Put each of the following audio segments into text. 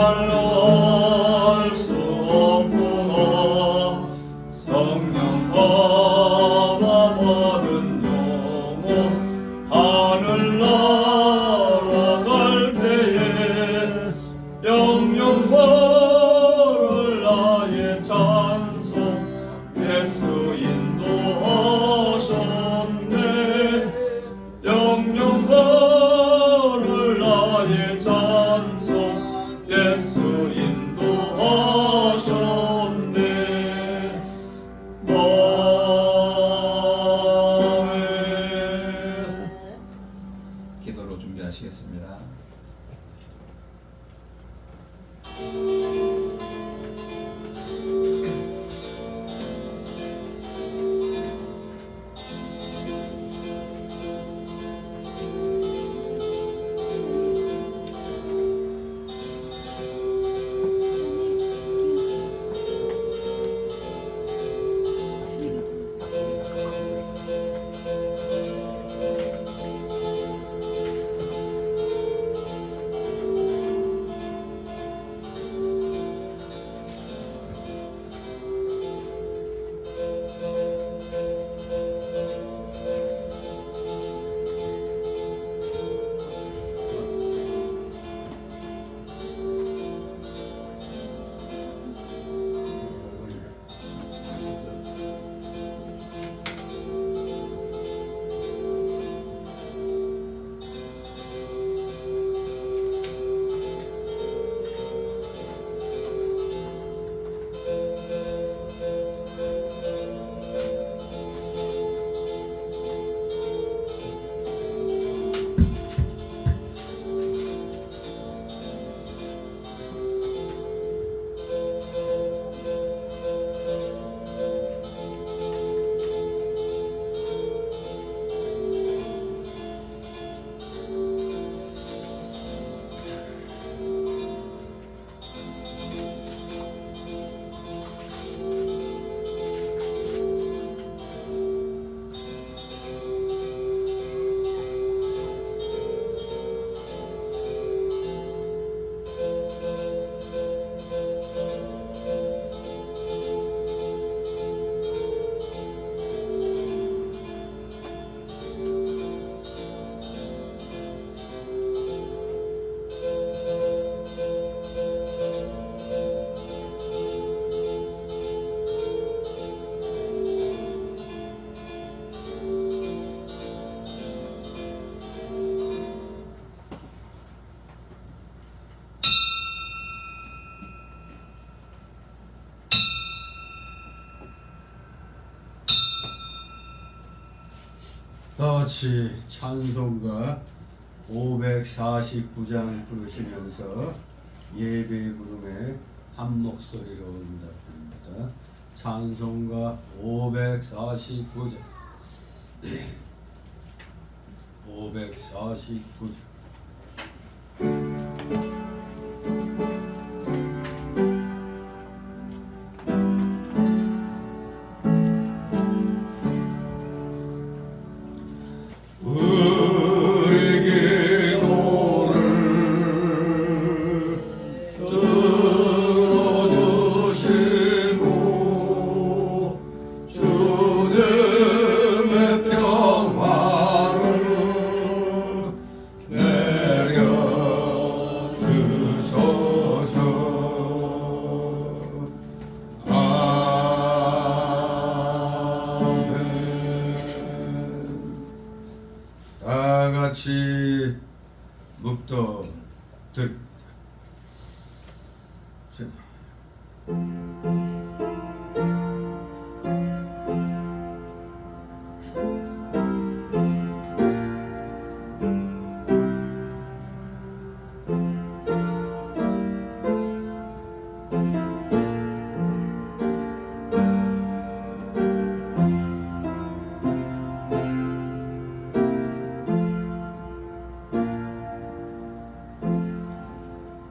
말로 수 없구나. 성령 받아 받은 영혼 하늘 날아갈 때에 영영 벌을 나의 찬송 예수 인도하셨네. 영영 벌을 나의 찬송 예수 인도하셨네. 아멘. 기도로 준비하시겠습니다. 다같이 찬송가 549장 부르시면서 예배 부름에 한 목소리로 응답합니다. 찬송가 549장 549장 다같이 묵도 드립니다.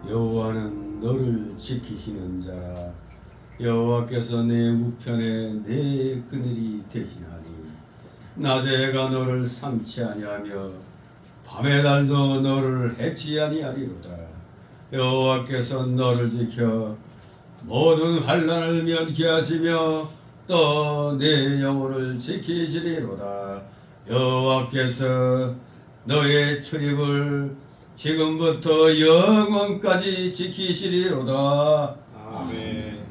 여호와는 너를 지키시는 자라. 여호와께서 내 우편에 내 그늘이 되시나니 낮에 해가 너를 상치 아니하며 밤의 달도 너를 해치 아니하리로다. 여호와께서 너를 지켜 모든 환난을 면케하시며 또 내 영혼을 지키시리로다. 여호와께서 너의 출입을 지금부터 영원까지 지키시리로다. 아멘.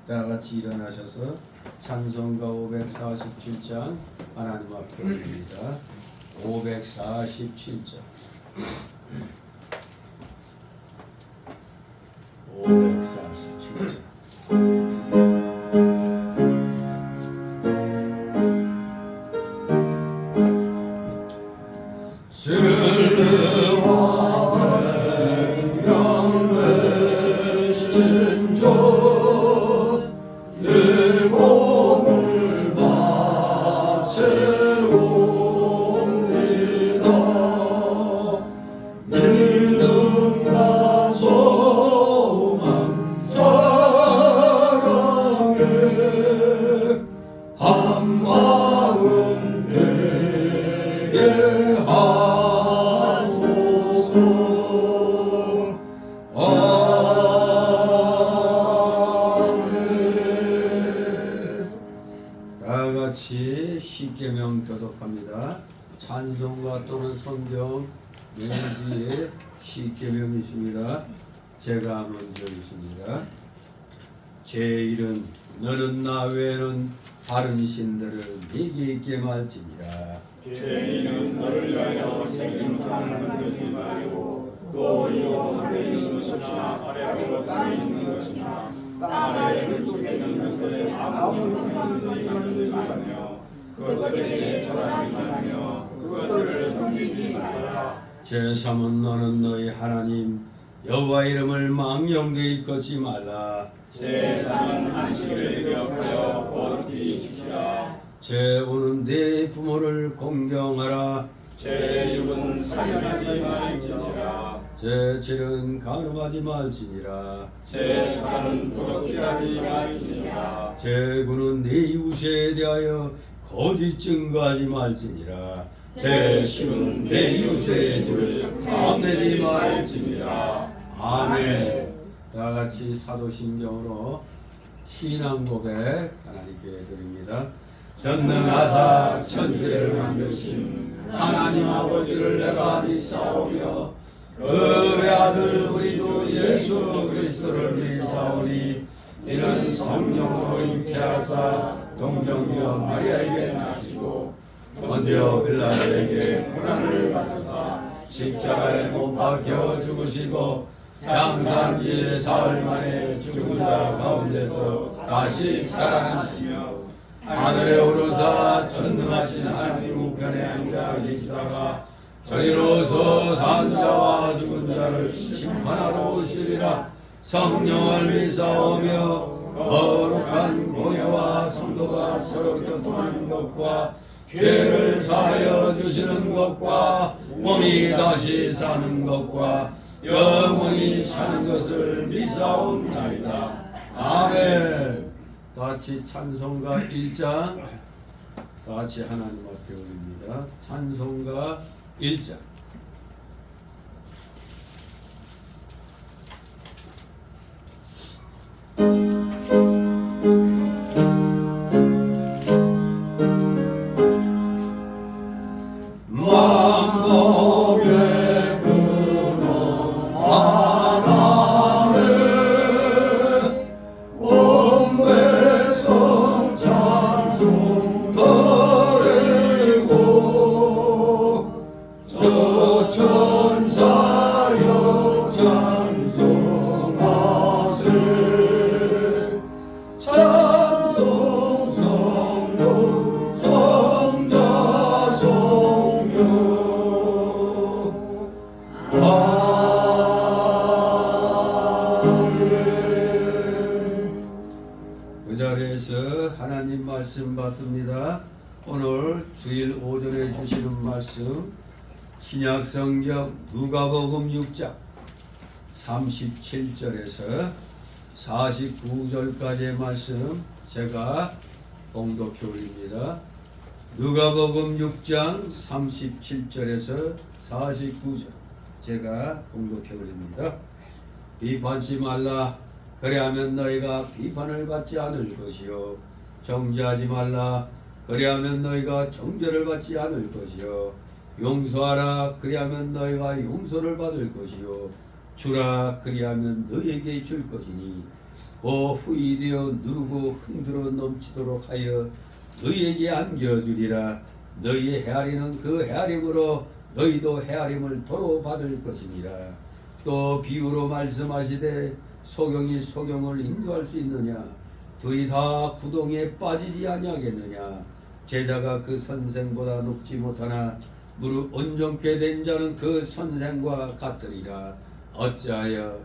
다 같이 일어나셔서 찬송가 547장 하나님 앞에 올립니다. 547장 547장 진리와 생명 되신 주 내 몸을 바치옵니다. 믿음과 소망 사랑에 한 마음 되게 하소서. 다 같이 십계명 교독합니다. 찬송가 또는 성경 맨 뒤에 십계명이 있습니다. 제가 먼저 있습니다. 제1은 너는 나 외에는 다른 신들을 미기 있게 말지니라. 죄인은 너를 위하여 생긴 상을 만들지 말고 또 이와 하늘에 있는 것이나 아래로 땅에 있는 것이나 땅 아래 물 속에 있는 것에 아무 상관없는 만들지 말며 그것들에게 절하지 말며 그것들을 섬기지 말라. 제3은 너는 너희 하나님 여호와 이름을 망령되이 일컫지 말라. 제3은 안식일을 기억하여 거룩히 지키라. 제5는 내 부모를 공경하라. 제6은 살인하지 말지니라. 제7은 간음하지 말지니라. 제8은 도둑질하지 말지니라. 제9는 내 이웃에 대하여 거짓 증거하지 말지니라. 제10은 내 이웃의 집을 탐내지 말지니라. 아멘. 다 같이 사도신경으로 신앙 고백 하나님께 드립니다. 전능하사 천지를 만드신 하나님 아버지를 내가 믿사오며 그 외아들 우리 주 예수 그리스도를 믿사오니 이는 성령으로 잉태하사 동정녀 마리아에게 나시고 본디오 빌라도에게 고난을 받으사 십자가에 못 박혀 죽으시고 장사한 사흘 만에 죽은 자 가운데서 다시 살아나시며 하늘에 오르사 전능하신 하나님 우편에 앉아 계시다가 저리로서 산 자와 죽은 자를 심판하러 오시리라. 성령을 믿사오며 거룩한 공예와 성도가 서로 교통하는 것과 죄를 사하여 주시는 것과 몸이 다시 사는 것과 영원히 사는 것을 믿사옵나이다. 아멘. 같이 찬송가 1장 같이 하나님 앞에 올립니다. 찬송가 1장 만복의 근원 하나님 온 백성 찬송 드리고 저 천사여 찬송하세 찬송 성도 성자 성령 그 자리에서 하나님 말씀 받습니다. 오늘 주일 오전에 주시는 말씀 신약성경 누가복음 6장 37절에서 49절까지의 말씀 제가 봉독해 올립니다. 누가복음 6장 37절에서 49절 제가 봉독해 올립니다. 비판치 말라. 그리하면 너희가 비판을 받지 않을 것이요. 정죄하지 말라. 그리하면 너희가 정죄를 받지 않을 것이요. 용서하라. 그리하면 너희가 용서를 받을 것이요. 주라. 그리하면 너희에게 줄 것이니 후히 되어 누르고 흔들어 넘치도록 하여 너희에게 안겨주리라. 너희의 헤아리는 그 헤아림으로 너희도 헤아림을 도로 받을 것이니라. 또 비유로 말씀하시되 소경이 소경을 인도할 수 있느냐? 둘이 다 구덩이에 빠지지 아니하겠느냐? 제자가 그 선생보다 높지 못하나 무릇 온전케 된 자는 그 선생과 같으리라. 어찌하여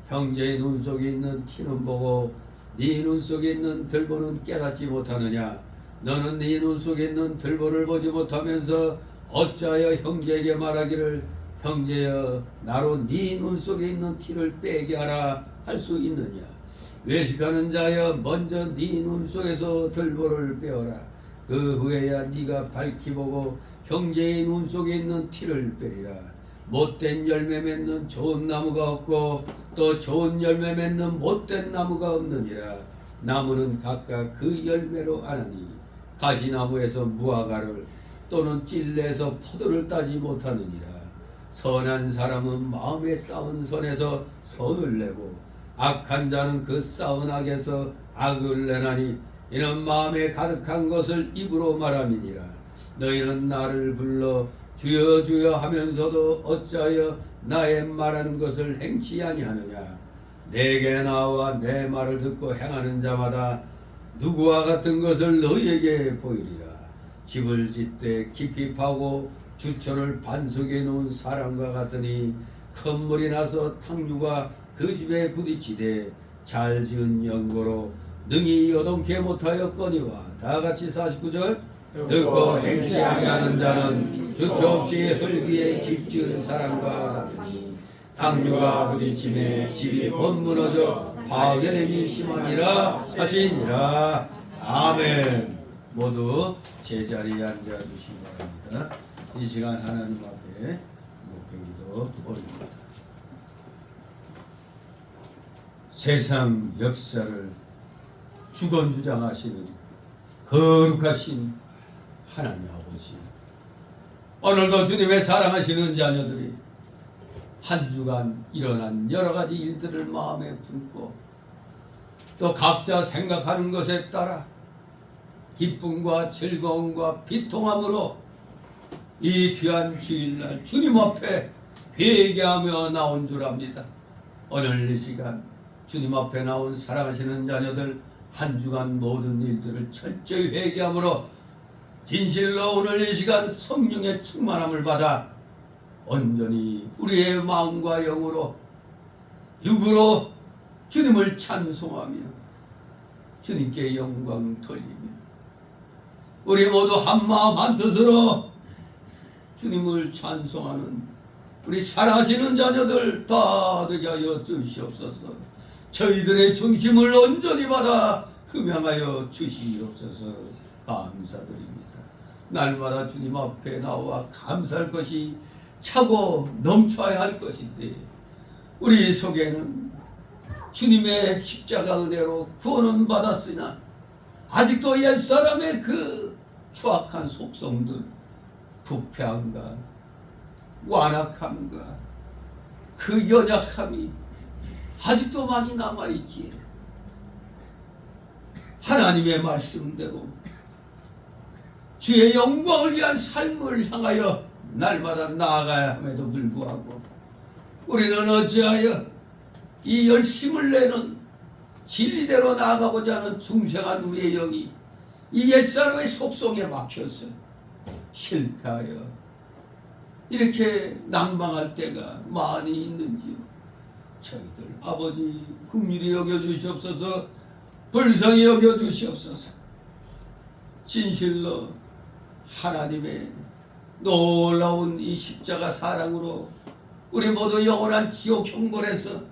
형제의 눈 속에 있는 티는 보고 네 눈 속에 있는 들보는 깨닫지 못하느냐? 너는 네 눈 속에 있는 들보를 보지 못하면서 어찌하여 형제에게 말하기를 형제여 나로 네 눈 속에 있는 티를 빼게 하라 할 수 있느냐? 외식하는 자여 먼저 네 눈 속에서 들보를 빼어라. 그 후에야 네가 밝히 보고 형제의 눈 속에 있는 티를 빼리라. 못된 열매 맺는 좋은 나무가 없고 또 좋은 열매 맺는 못된 나무가 없느니라. 나무는 각각 그 열매로 아느니 가시나무에서 무화과를 또는 찔레에서 포도를 따지 못하느니라. 선한 사람은 마음에 쌓은 손에서 선을 내고 악한 자는 그 쌓은 악에서 악을 내나니 이는 마음에 가득한 것을 입으로 말함이니라. 너희는 나를 불러 주여 주여 하면서도 어찌하여 나의 말하는 것을 행치 아니하느냐? 내게 나와 내 말을 듣고 행하는 자마다 누구와 같은 것을 너희에게 보이리라. 집을 짓되 깊이 파고 주초를 반석에 놓은 사람과 같으니 큰 물이 나서 탕류가 그 집에 부딪히되 잘 지은 연고로 능히 여동케 못하였거니와. 다같이 49절 듣고 행치 아니하는 자는 주초 없이 흙 위에 집 지은 사람과 같으니 탕류가 부딪힘에 집이 곧 무너져 파괴됨이 심하니라 하시니라. 아멘. 모두 제자리에 앉아주시기 바랍니다. 이 시간 하나님 앞에 목회기도 올립니다. 세상 역사를 주권주장하시는 거룩하신 하나님 아버지, 오늘도 주님의 사랑하시는 자녀들이 한 주간 일어난 여러 가지 일들을 마음에 품고 또 각자 생각하는 것에 따라 기쁨과 즐거움과 비통함으로 이 귀한 주일날 주님 앞에 회개하며 나온 줄 압니다. 오늘 이 시간 주님 앞에 나온 사랑하시는 자녀들 한 주간 모든 일들을 철저히 회개함으로 진실로 오늘 이 시간 성령의 충만함을 받아 온전히 우리의 마음과 영으로 육으로 주님을 찬송하며 주님께 영광 돌리며 우리 모두 한마음 한뜻으로 주님을 찬송하는 우리 사랑하시는 자녀들 다 되게 하여 주시옵소서. 저희들의 중심을 온전히 받아 흠양하여 주시옵소서. 감사드립니다. 날마다 주님 앞에 나와 감사할 것이 차고 넘쳐야 할 것인데 우리 속에는 주님의 십자가 은혜로 구원은 받았으나 아직도 옛사람의 그 추악한 속성들, 부패함과 완악함과 그 연약함이 아직도 많이 남아있기에 하나님의 말씀대로 주의 영광을 위한 삶을 향하여 날마다 나아가야 함에도 불구하고 우리는 어찌하여 이 열심을 내는 진리대로 나아가고자 하는 중생한 우리의 영이 이 옛사람의 속성에 막혀서 실패하여 이렇게 낭망할 때가 많이 있는지요. 저희들 아버지 긍휼히 여겨주시옵소서. 불쌍히 여겨주시옵소서. 진실로 하나님의 놀라운 이 십자가 사랑으로 우리 모두 영원한 지옥 형벌에서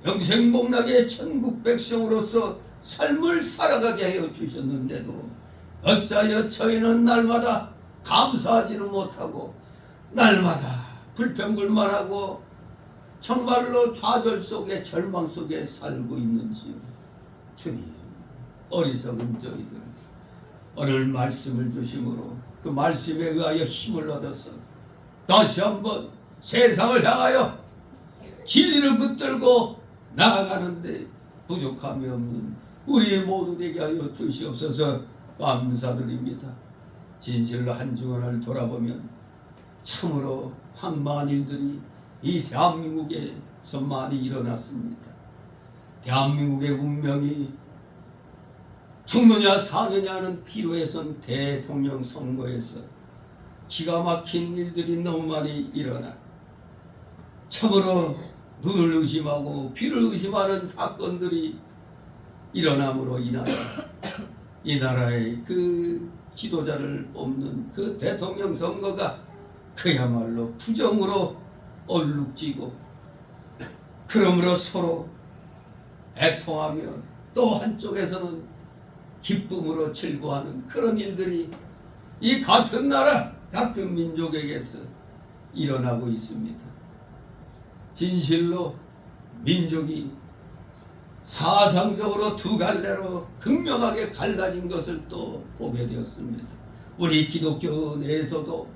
영생복락의 천국 백성으로서 삶을 살아가게 하여 주셨는데도 어찌하여 저희는 날마다 감사하지는 못하고 날마다 불평불만하고 정말로 좌절 속에 절망 속에 살고 있는지요. 주님, 어리석은 저희들 오늘 말씀을 주심으로 그 말씀에 의하여 힘을 얻어서 다시 한번 세상을 향하여 진리를 붙들고 나아가는데 부족함이 없는 우리 모두 되게 하여 주시옵소서. 감사드립니다. 진실로 한 주간을 돌아보면 참으로 황망한 일들이 이 대한민국에서 많이 일어났습니다. 대한민국의 운명이 죽느냐 사느냐는 피로에 선 대통령 선거에서 기가 막힌 일들이 너무 많이 일어나 참으로 눈을 의심하고 귀를 의심하는 사건들이 일어남으로 인하여 이 나라의 그 지도자를 뽑는 그 대통령 선거가 그야말로 부정으로 얼룩지고 그러므로 서로 애통하며 또 한쪽에서는 기쁨으로 즐거워하는 그런 일들이 이 같은 나라 같은 민족에게서 일어나고 있습니다. 진실로 민족이 사상적으로 두 갈래로 극명하게 갈라진 것을 또 보게 되었습니다. 우리 기독교 내에서도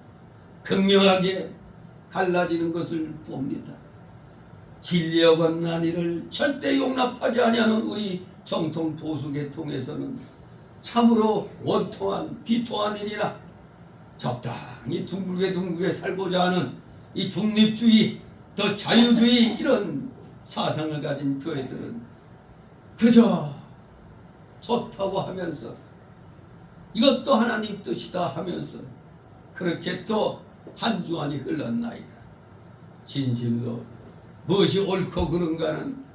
극명하게 갈라지는 것을 봅니다. 진리와 권난 이를 절대 용납하지 아니하는 우리 정통 보수계통에서는 참으로 원통한 비통한 일이나 적당히 둥글게 살고자 하는 이 중립주의 더 자유주의 이런 사상을 가진 교회들은 그저 좋다고 하면서 이것도 하나님 뜻이다 하면서 그렇게 또 한 주간이 흘렀나이다. 진실로 무엇이 옳고 그른가는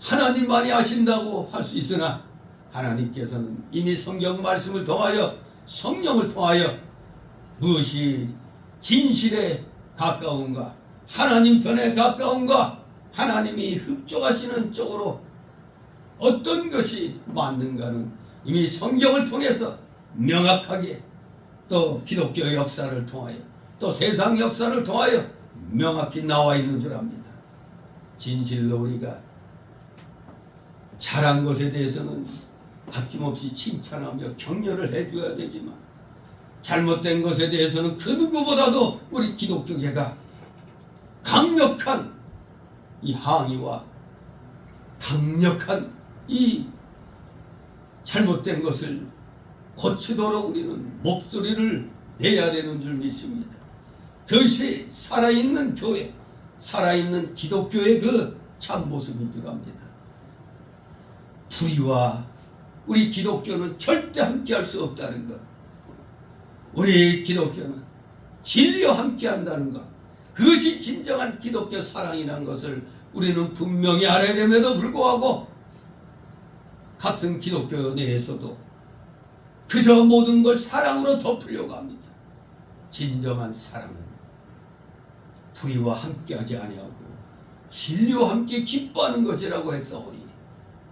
하나님만이 아신다고 할 수 있으나 하나님께서는 이미 성경 말씀을 통하여 성령을 통하여 무엇이 진실에 가까운가 하나님 편에 가까운가 하나님이 흡족하시는 쪽으로 어떤 것이 맞는가는 이미 성경을 통해서 명확하게 또 기독교 역사를 통하여 또 세상 역사를 통하여 명확히 나와 있는 줄 압니다. 진실로 우리가 잘한 것에 대해서는 아낌없이 칭찬하며 격려를 해줘야 되지만 잘못된 것에 대해서는 그 누구보다도 우리 기독교계가 강력한 이 항의와 강력한 이 잘못된 것을 고치도록 우리는 목소리를 내야 되는 줄 믿습니다. 그것이 살아있는 교회, 살아있는 기독교의 그 참모습인 줄 압니다. 불의와 우리 기독교는 절대 함께할 수 없다는 것, 우리 기독교는 진리와 함께한다는 것, 그것이 진정한 기독교 사랑이라는 것을 우리는 분명히 알아야 됨에도 불구하고 같은 기독교 내에서도 그저 모든 걸 사랑으로 덮으려고 합니다. 진정한 사랑은 불의와 함께하지 아니하고 진리와 함께 기뻐하는 것이라고 했사오니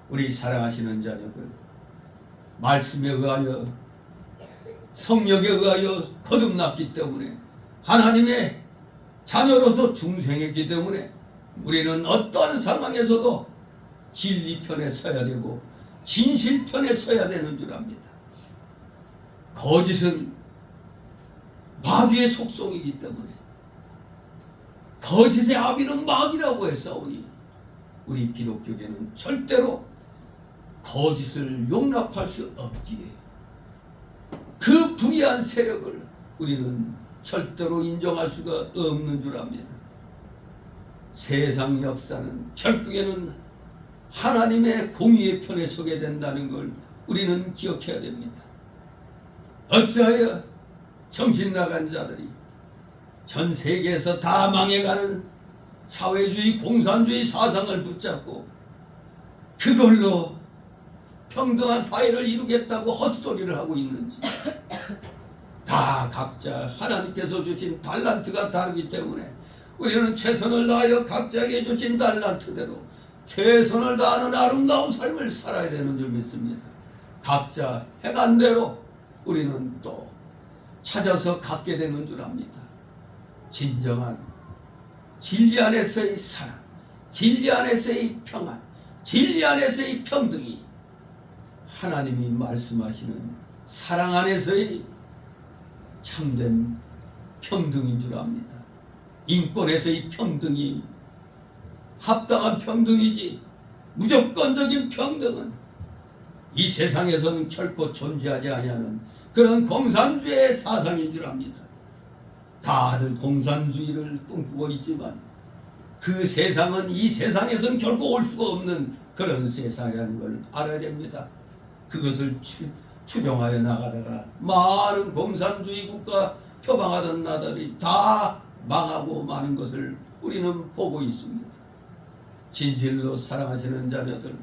우리 사랑하시는 자녀들 말씀에 의하여 성령에 의하여 거듭났기 때문에 하나님의 자녀로서 중생했기 때문에 우리는 어떠한 상황에서도 진리 편에 서야 되고 진실 편에 서야 되는 줄 압니다. 거짓은 마귀의 속성이기 때문에 거짓의 아비는 마귀라고 했사오니 우리 기독교계는 절대로 거짓을 용납할 수 없기에 그 불의한 세력을 우리는 절대로 인정할 수가 없는 줄 압니다. 세상 역사는 결국에는 하나님의 공의의 편에 서게 된다는 걸 우리는 기억해야 됩니다. 어찌하여 정신 나간 자들이 전 세계에서 다 망해가는 사회주의 공산주의 사상을 붙잡고 그걸로 평등한 사회를 이루겠다고 헛소리를 하고 있는지 다 각자 하나님께서 주신 달란트가 다르기 때문에 우리는 최선을 다하여 각자에게 주신 달란트대로 최선을 다하는 아름다운 삶을 살아야 되는 줄 믿습니다. 각자 행한 대로 우리는 또 찾아서 갖게 되는 줄 압니다. 진정한 진리 안에서의 사랑, 진리 안에서의 평안, 진리 안에서의 평등이 하나님이 말씀하시는 사랑 안에서의 참된 평등인 줄 압니다. 인권에서의 평등이 합당한 평등이지 무조건적인 평등은 이 세상에서는 결코 존재하지 아니하는 그런 공산주의 사상인 줄 압니다. 다들 공산주의를 꿈꾸고 있지만 그 세상은 이 세상에서는 결코 올 수가 없는 그런 세상이라는 걸 알아야 됩니다. 그것을 추종하여 나가다가 많은 공산주의 국가 표방하던 나라들이 다 망하고 마는 것을 우리는 보고 있습니다. 진실로 사랑하시는 자녀들,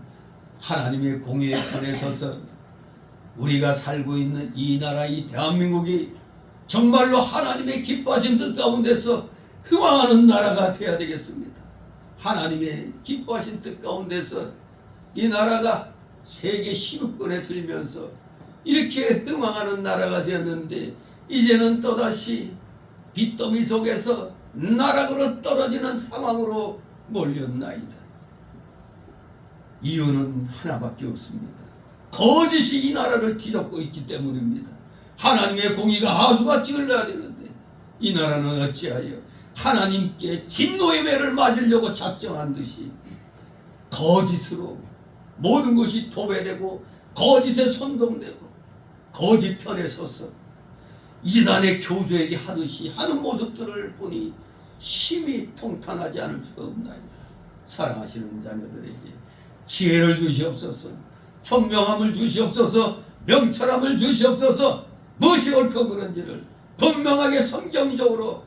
하나님의 공의의 편에 서서 우리가 살고 있는 이 나라, 이 대한민국이 정말로 하나님의 기뻐하신 뜻 가운데서 흥황하는 나라가 되어야 되겠습니다. 하나님의 기뻐하신 뜻 가운데서 이 나라가 세계 10위권에 들면서 이렇게 흥황하는 나라가 되었는데 이제는 또다시 빚더미 속에서 나락으로 떨어지는 상황으로 몰렸나이다. 이유는 하나밖에 없습니다. 거짓이 이 나라를 뒤덮고 있기 때문입니다. 하나님의 공의가 아수같이 흘러야 되는데 이 나라는 어찌하여 하나님께 진노의 매를 맞으려고 작정한 듯이 거짓으로 모든 것이 도배되고 거짓에 선동되고 거짓 편에 서서 이단의 교주에게 하듯이 하는 모습들을 보니 심히 통탄하지 않을 수가 없나이다. 사랑하시는 자녀들에게 지혜를 주시옵소서, 총명함을 주시옵소서, 명철함을 주시옵소서, 무엇이 옳고 그른지를 분명하게 성경적으로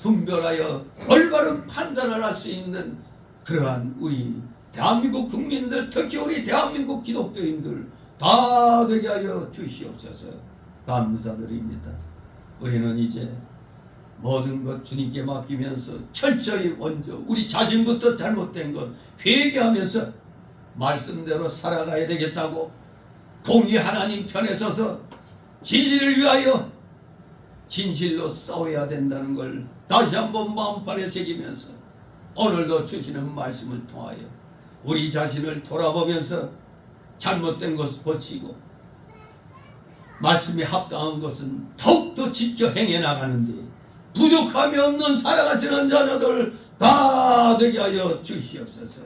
분별하여 올바른 판단을 할 수 있는 그러한 우리 대한민국 국민들, 특히 우리 대한민국 기독교인들 다 되게 하여 주시옵소서. 감사드립니다. 우리는 이제 모든 것 주님께 맡기면서 철저히 먼저 우리 자신부터 잘못된 것 회개하면서 말씀대로 살아가야 되겠다고, 공의 하나님 편에 서서 진리를 위하여 진실로 싸워야 된다는 걸 다시 한번 마음판에 새기면서 오늘도 주시는 말씀을 통하여 우리 자신을 돌아보면서 잘못된 것을 고치고 말씀이 합당한 것은 더욱더 지켜 행해 나가는데 부족함이 없는 살아가시는 자녀들 다 되게 하여 주시옵소서.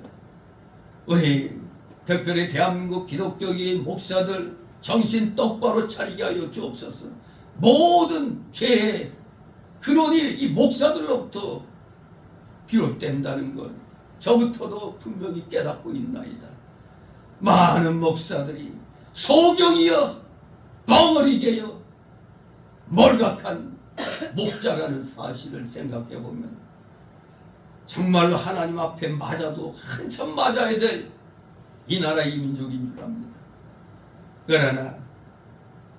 우리 특별히 대한민국 기독교계의 목사들 정신 똑바로 차리게 하여 주옵소서. 모든 죄의 근원이 이 목사들로부터 비롯된다는 걸 저부터도 분명히 깨닫고 있나이다. 많은 목사들이 소경이여 벙어리게여 몰각한 목자라는 사실을 생각해보면 정말로 하나님 앞에 맞아도 한참 맞아야 될 이 나라의 민족인 줄 압니다. 그러나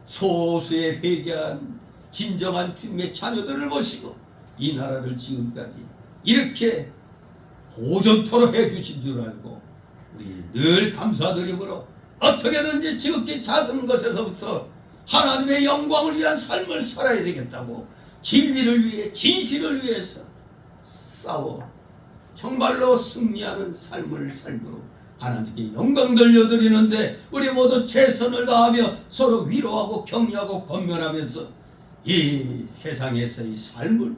소수의 회개한 진정한 주님의 자녀들을 모시고 이 나라를 지금까지 이렇게 고전토로 해주신 줄 알고 우리 늘 감사드림으로 어떻게든지 지극히 작은 것에서부터 하나님의 영광을 위한 삶을 살아야 되겠다고 진리를 위해 진실을 위해서 싸워 정말로 승리하는 삶을 삶으로 하나님께 영광 돌려드리는데 우리 모두 최선을 다하며 서로 위로하고 격려하고 권면하면서 이 세상에서의 삶을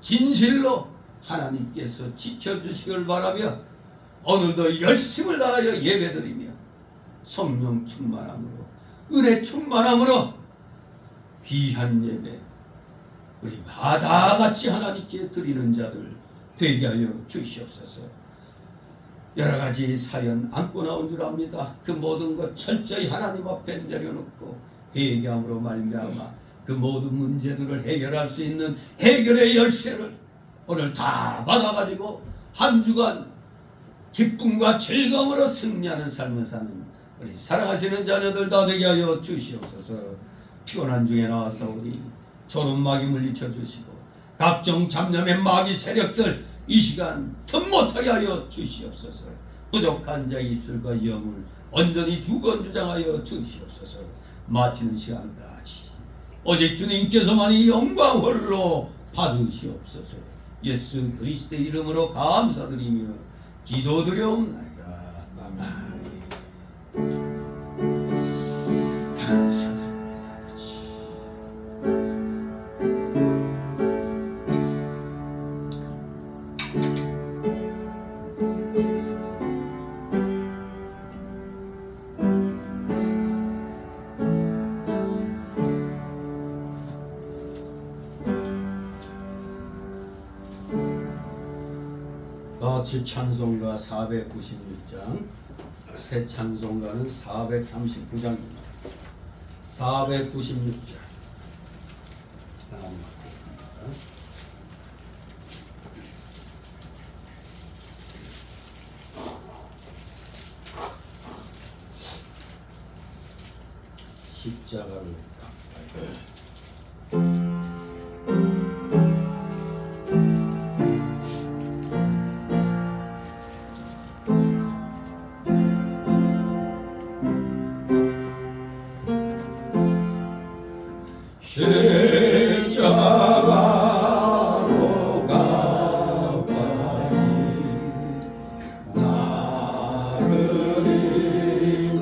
진실로 하나님께서 지켜주시길 바라며 오늘도 열심을 다하여 예배드리며 성령 충만함으로 은혜 충만함으로 귀한 예배 우리 바다같이 하나님께 드리는 자들 되게 하여 주시옵소서. 여러 가지 사연 안고 나온 줄 압니다. 그 모든 것 철저히 하나님 앞에 내려놓고 회개함으로 말미암아 그 모든 문제들을 해결할 수 있는 해결의 열쇠를 오늘 다 받아가지고 한 주간 기쁨과 즐거움으로 승리하는 삶을 사는 우리 사랑하시는 자녀들 다 되게 하여 주시옵소서. 피곤한 중에 나와서 우리 졸음마귀 물리쳐 주시고 각종 잡념의 마귀 세력들 이 시간 틈 못하게 하여 주시옵소서. 부족한 자의 입술과 영을 온전히 주건주장하여 주시옵소서. 마치는 시간까지 오직 주님께서만이 영광 홀로 받으시옵소서. 예수 그리스도의 이름으로 감사드리며 기도드려옵나이다. 아멘. 감사드립니다. 같이 찬송가 496장, 새 찬송가는 439장입니다. 496장. 십자가를 가까이. 십자가로 가까이 나를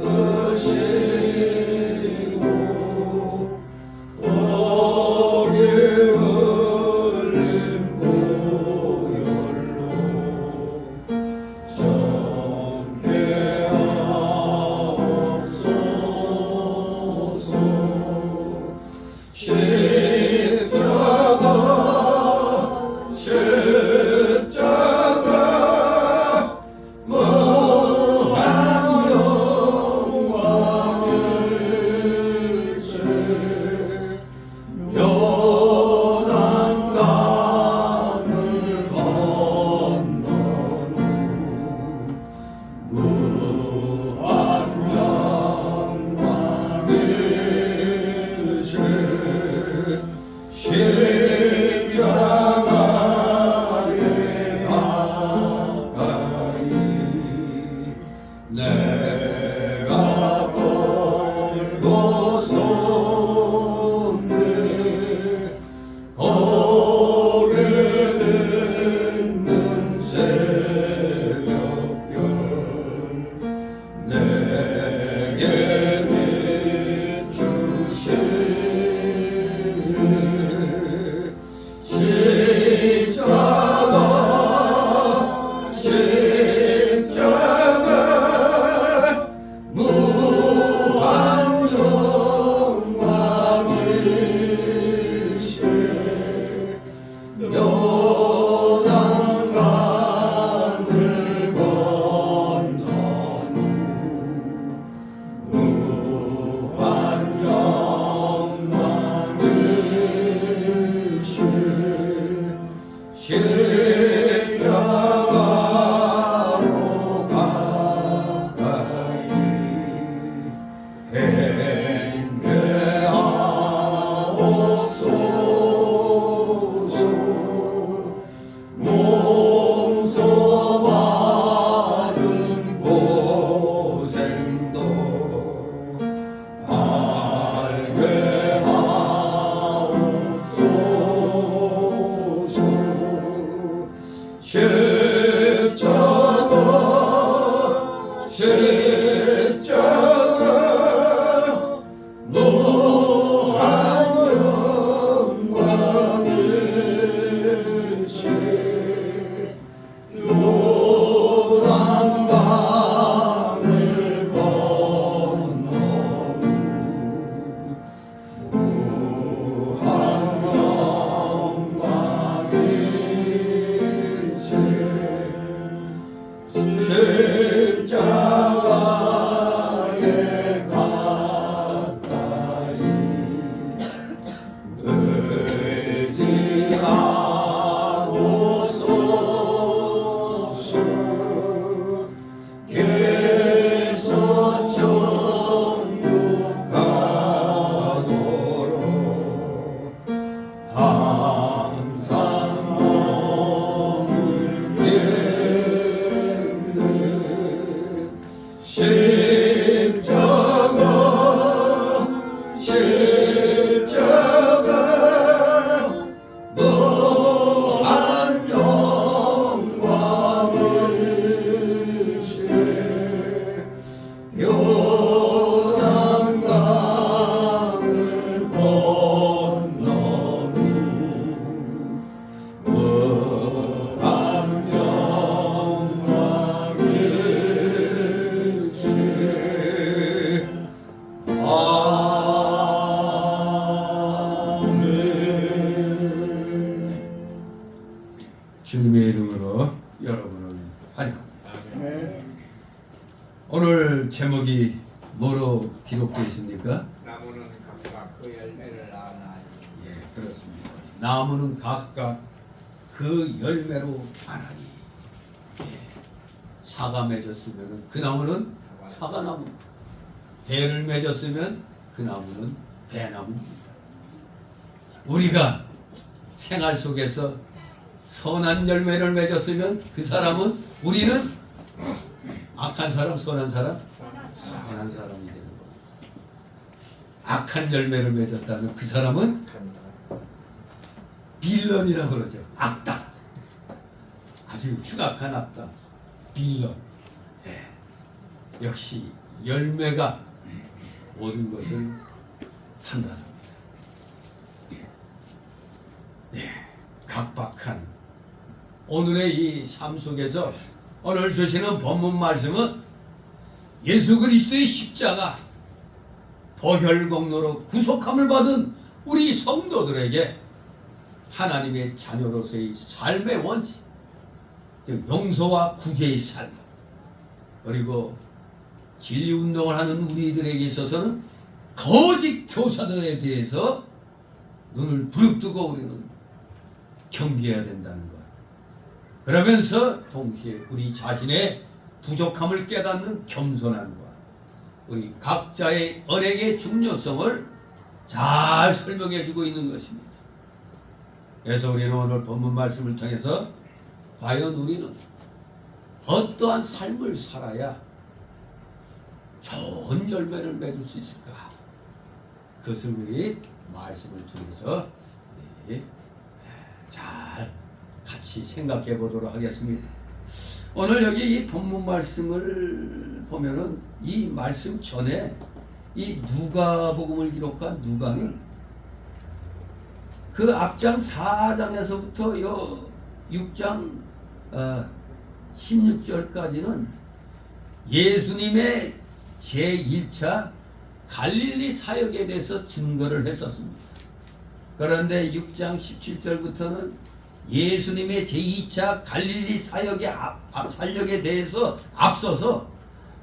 이끄시고 거기 흘린 보혈로 정케 하옵소서. 십자가 무한 영광일세. 요단강을 건넌 후 무한 영광일세. 십자가에 가까이 내가 돌고서네 오래되는 새벽별 내게 비추시네. 십자가 무한 영광일세. 요단강을 건넌 후 오늘 제목이 뭐로 기록되어 있습니까? 나무는 각각 그 열매를 낳나니. 예, 그렇습니다. 나무는 각각 그 열매로 나나니. 예, 사과 맺었으면 그 나무는 사과나무, 배를 맺었으면 그 나무는 배나무입니다. 우리가 생활 속에서 선한 열매를 맺었으면 그 사람은, 우리는 악한 사람, 선한 사람? 선한 사람이 되는 겁니다. 악한 열매를 맺었다면 그 사람은 빌런이라고 그러죠. 악당. 아주 흉악한 악당. 빌런. 예. 역시 열매가 모든 것을 판단합니다. 예. 각박한 오늘의 이 삶 속에서 오늘 주시는 본문 말씀은 예수 그리스도의 십자가 보혈공로로 구속함을 받은 우리 성도들에게 하나님의 자녀로서의 삶의 원칙, 즉 용서와 구제의 삶, 그리고 진리운동을 하는 우리들에게 있어서는 거짓 교사들에 대해서 눈을 부릅뜨고 우리는 경계해야 된다는 것. 그러면서 동시에 우리 자신의 부족함을 깨닫는 겸손함과 우리 각자의 언행의 중요성을 잘 설명해 주고 있는 것입니다. 그래서 우리는 오늘 본문 말씀을 통해서 과연 우리는 어떠한 삶을 살아야 좋은 열매를 맺을 수 있을까? 그것을 우리 말씀을 통해서 잘 같이 생각해 보도록 하겠습니다. 오늘 여기 이 본문 말씀을 보면은 이 말씀 전에 이 누가복음을 기록한 누가는 그 앞장 4장에서부터 요 6장 16절까지는 예수님의 제1차 갈릴리 사역에 대해서 증거를 했었습니다. 그런데 6장 17절부터는 예수님의 제2차 갈릴리 사역의 살력에 대해서 앞서서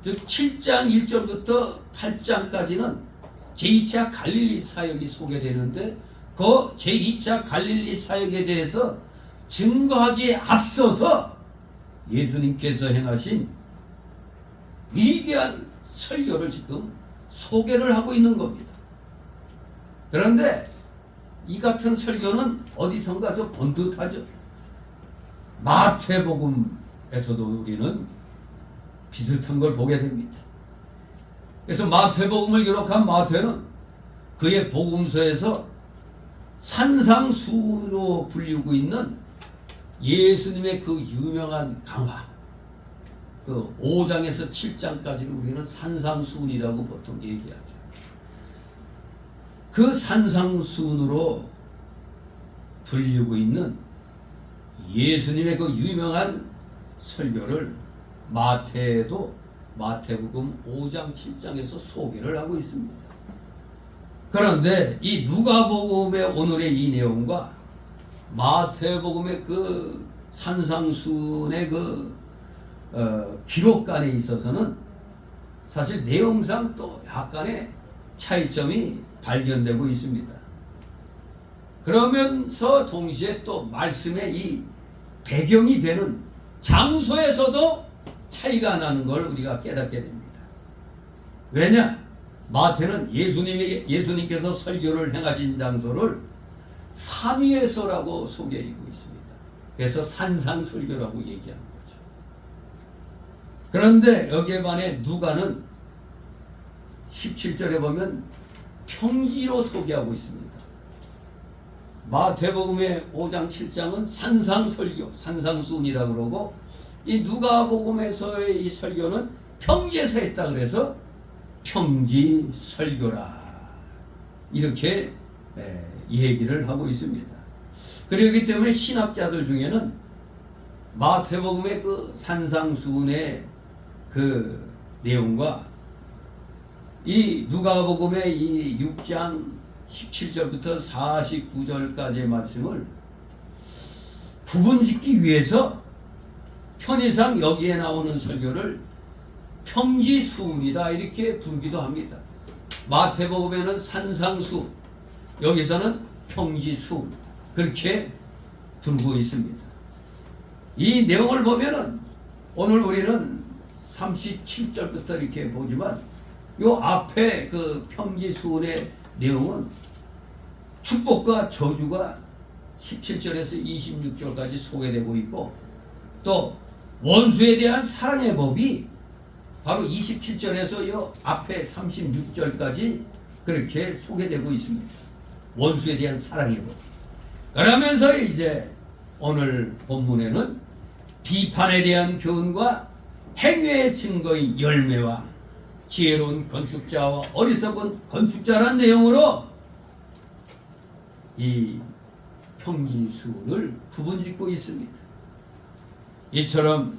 즉 7장 1절부터 8장까지는 제2차 갈릴리 사역이 소개되는데 그 제2차 갈릴리 사역에 대해서 증거하기에 앞서서 예수님께서 행하신 위대한 설교를 지금 소개를 하고 있는 겁니다. 그런데 이 같은 설교는 어디선가 좀 본 듯하죠. 마태복음에서도 우리는 비슷한 걸 보게 됩니다. 그래서 마태복음을 기록한 마태는 그의 복음서에서 산상수훈으로 불리고 있는 예수님의 그 유명한 강화, 그 5장에서 7장까지를 우리는 산상수훈이라고 보통 얘기하죠. 그 산상수훈으로 불리고 있는 예수님의 그 유명한 설교를 마태도 마태복음 5장 7장에서 소개를 하고 있습니다. 그런데 이 누가복음의 오늘의 이 내용과 마태복음의 그 산상수훈의 그 기록관에 있어서는 사실 내용상 또 약간의 차이점이 발견되고 있습니다. 그러면서 동시에 또 말씀의 이 배경이 되는 장소에서도 차이가 나는 걸 우리가 깨닫게 됩니다. 왜냐? 마태는 예수님께서 설교를 행하신 장소를 산 위에서라고 소개하고 있습니다. 그래서 산상설교라고 얘기하는 거죠. 그런데 여기에 반해 누가는 17절에 보면 평지로 소개하고 있습니다. 마태복음의 5장 7장은 산상설교, 산상수훈이라고 그러고 이 누가복음에서의 이 설교는 평지에서 했다 그래서 평지설교라 이렇게 얘기를 하고 있습니다. 그렇기 때문에 신학자들 중에는 마태복음의 그 산상수훈의 그 내용과 이 누가복음의 이 6장 17절부터 49절까지의 말씀을 구분짓기 위해서 편의상 여기에 나오는 설교를 평지수운이다 이렇게 부르기도 합니다. 마태복음에는 산상수, 여기서는 평지수운 그렇게 부르고 있습니다. 이 내용을 보면은 오늘 우리는 37절부터 이렇게 보지만 요 앞에 그 평지수운의 내용은 축복과 저주가 17절에서 26절까지 소개되고 있고 또 원수에 대한 사랑의 법이 바로 27절에서 요 앞에 36절까지 그렇게 소개되고 있습니다. 원수에 대한 사랑의 법. 그러면서 이제 오늘 본문에는 비판에 대한 교훈과 행위의 증거인 열매와 지혜로운 건축자와 어리석은 건축자라는 내용으로 이 평지수운을 구분짓고 있습니다. 이처럼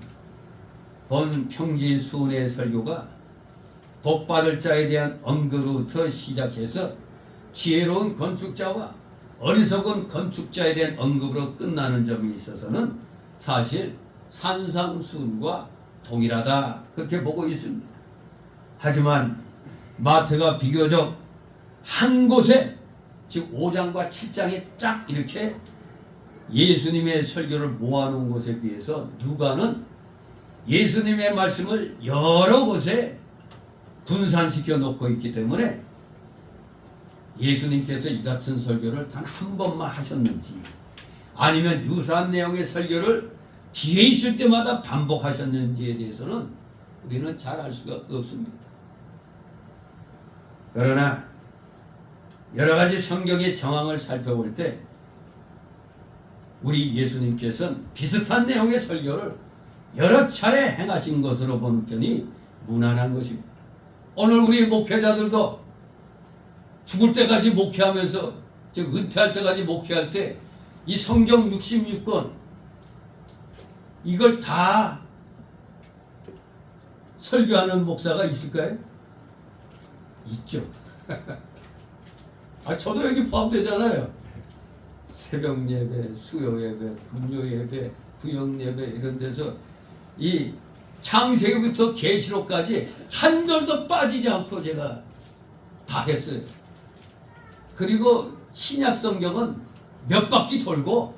본 평지수운의 설교가 복받을 자에 대한 언급으로부터 시작해서 지혜로운 건축자와 어리석은 건축자에 대한 언급으로 끝나는 점이 있어서는 사실 산상수훈과 동일하다 그렇게 보고 있습니다. 하지만 마태가 비교적 한 곳에 즉 5장과 7장에 쫙 이렇게 예수님의 설교를 모아놓은 것에 비해서 누가는 예수님의 말씀을 여러 곳에 분산시켜 놓고 있기 때문에 예수님께서 이 같은 설교를 단 한 번만 하셨는지 아니면 유사한 내용의 설교를 기회 있을 때마다 반복하셨는지에 대해서는 우리는 잘 알 수가 없습니다. 그러나 여러 가지 성경의 정황을 살펴볼 때 우리 예수님께서는 비슷한 내용의 설교를 여러 차례 행하신 것으로 보는 편이 무난한 것입니다. 오늘 우리 목회자들도 죽을 때까지 목회하면서 즉 은퇴할 때까지 목회할 때 이 성경 66권 이걸 다 설교하는 목사가 있을까요? 있죠. 저도 여기 포함되잖아요. 새벽 예배, 수요 예배, 금요 예배, 구역 예배 이런 데서 이 창세기부터 계시록까지 한 절도 빠지지 않고 제가 다 했어요. 그리고 신약 성경은 몇 바퀴 돌고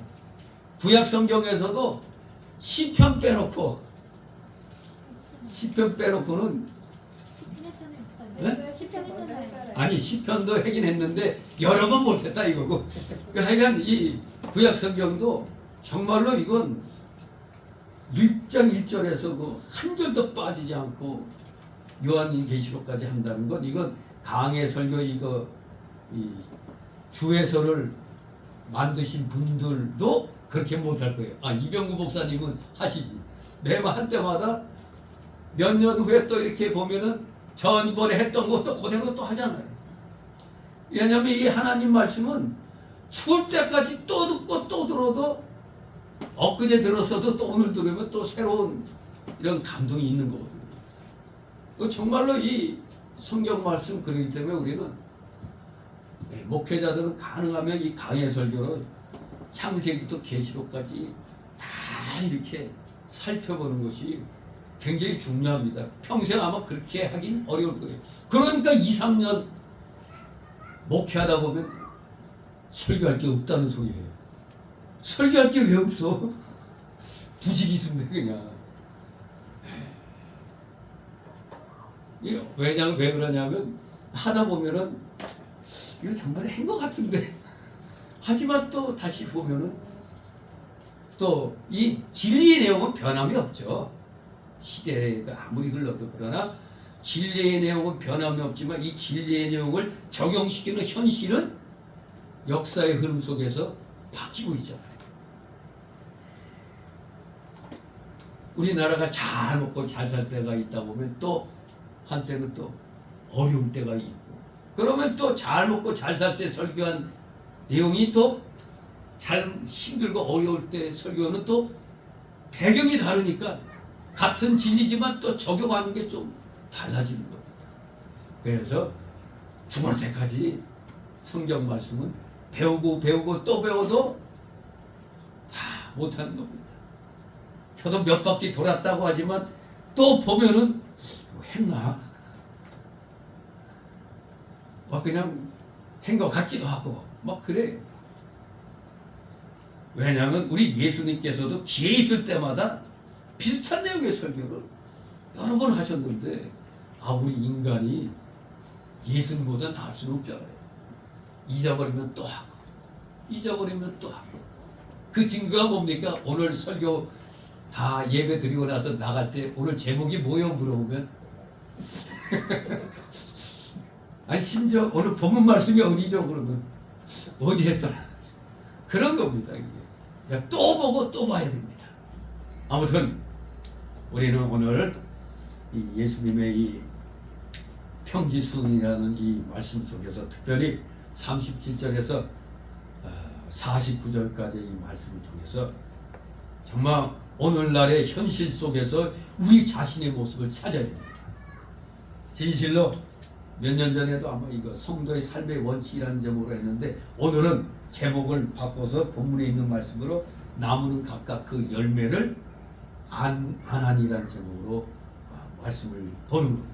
구약 성경에서도 시편 빼놓고는 네? 아니 시편도 하긴 했는데 여러 번 못했다 이거고 하여간 이 구약 성경도 정말로 이건 1장 1절에서 그 한 절도 빠지지 않고 요한계시록까지 한다는 건 이건 강해 설교 이거 이 주해서를 만드신 분들도 그렇게 못할 거예요. 이병구 목사님은 하시지. 매번 할 때마다 몇 년 후에 또 이렇게 보면은 전번에 했던 것도 그대로 또 하잖아요. 왜냐하면 이 하나님 말씀은 죽을 때까지 또 듣고 또 들어도 엊그제 들었어도 또 오늘 들으면 또 새로운 이런 감동이 있는 거거든요. 정말로 이 성경 말씀 그러기 때문에 우리는 목회자들은 가능하면 이 강해 설교를 창세기부터 계시록까지 다 이렇게 살펴보는 것이 굉장히 중요합니다. 평생 아마 그렇게 하긴 어려울 거예요. 그러니까 2, 3년 목회하다 보면 설교할 게 없다는 소리예요. 설교할 게 왜 없어? 부지기수인데 그냥. 왜냐면 왜 그러냐면 하다 보면은 이거 정말 한 것 같은데 하지만 또 다시 보면은 또 이 진리의 내용은 변함이 없죠. 시대가 아무리 흘러도. 그러나 진리의 내용은 변함이 없지만 이 진리의 내용을 적용시키는 현실은 역사의 흐름 속에서 바뀌고 있잖아요. 우리나라가 잘 먹고 잘 살 때가 있다 보면 또 한때는 또 어려울 때가 있고 그러면 또 잘 먹고 잘 살 때 설교한 내용이 또 잘 힘들고 어려울 때 설교는 또 배경이 다르니까 같은 진리지만 또 적용하는 게 좀 달라지는 겁니다. 그래서 죽을 때까지 성경 말씀은 배우고 또 배워도 다 못하는 겁니다. 저도 몇 바퀴 돌았다고 하지만 또 보면은 했나? 그냥 한 것 같기도 하고 그래요. 왜냐하면 우리 예수님께서도 기회 있을 때마다 비슷한 내용의 설교를 여러 번 하셨는데 우리 인간이 예수님보다 나을 수는 없잖아요. 잊어버리면 또 하고 잊어버리면 또 하고. 그 증거가 뭡니까? 오늘 설교 다 예배 드리고 나서 나갈 때 오늘 제목이 뭐요? 물어보면 아니 심지어 오늘 본문 말씀이 어디죠? 그러면 어디 했더라? 그런 겁니다. 이게. 그러니까 또 보고 또 봐야 됩니다. 아무튼 우리는 오늘 이 예수님의 이 평지순이라는 이 말씀 속에서 특별히 37절에서 49절까지 이 말씀을 통해서 정말 오늘날의 현실 속에서 우리 자신의 모습을 찾아야 됩니다. 진실로 몇 년 전에도 아마 이거 성도의 삶의 원칙이라는 제목으로 했는데 오늘은 제목을 바꿔서 본문에 있는 말씀으로 나무는 각각 그 열매를 안하니라는 제목으로 말씀을 보는 겁니다.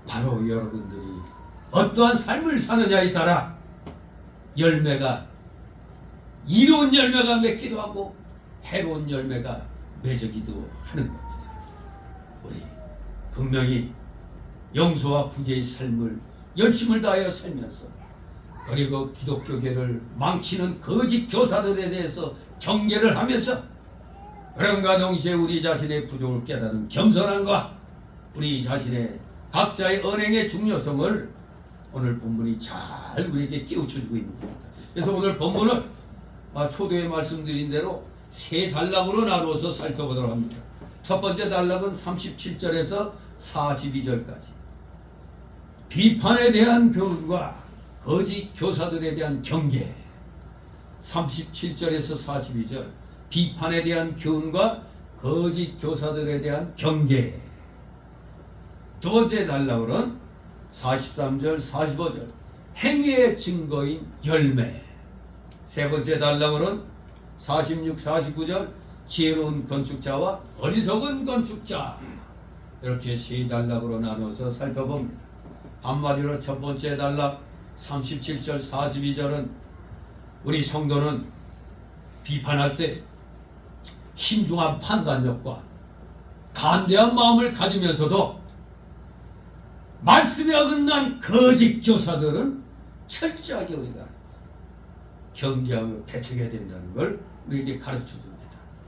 바로 여러분들이 어떠한 삶을 사느냐에 따라 열매가 이로운 열매가 맺기도 하고 해로운 열매가 맺어기도 하는 겁니다. 우리 분명히 영소와 부재의 삶을 열심을 다하여 살면서 그리고 기독교계를 망치는 거짓 교사들에 대해서 경계를 하면서 그런가 동시에 우리 자신의 부족을 깨닫는 겸손함과 우리 자신의 각자의 언행의 중요성을 오늘 본문이 잘 우리에게 깨우쳐주고 있는 겁니다. 그래서 오늘 본문은 초대에 말씀드린 대로 세 단락으로 나누어서 살펴보도록 합니다. 첫 번째 단락은 37절에서 42절까지 비판에 대한 교훈과 거짓 교사들에 대한 경계. 37절에서 42절 비판에 대한 교훈과 거짓 교사들에 대한 경계. 두 번째 단락으로는 43절 45절 행위의 증거인 열매. 세 번째 단락으로는 46, 49절 지혜로운 건축자와 어리석은 건축자. 이렇게 세 단락으로 나눠서 살펴봅니다. 한마디로 첫 번째 단락 37절 42절은 우리 성도는 비판할 때 신중한 판단력과 간대한 마음을 가지면서도 말씀에 어긋난 거짓 교사들은 철저하게 우리가 경계하며 대책해야 된다는 걸 우리에게 가르쳐 줍니다.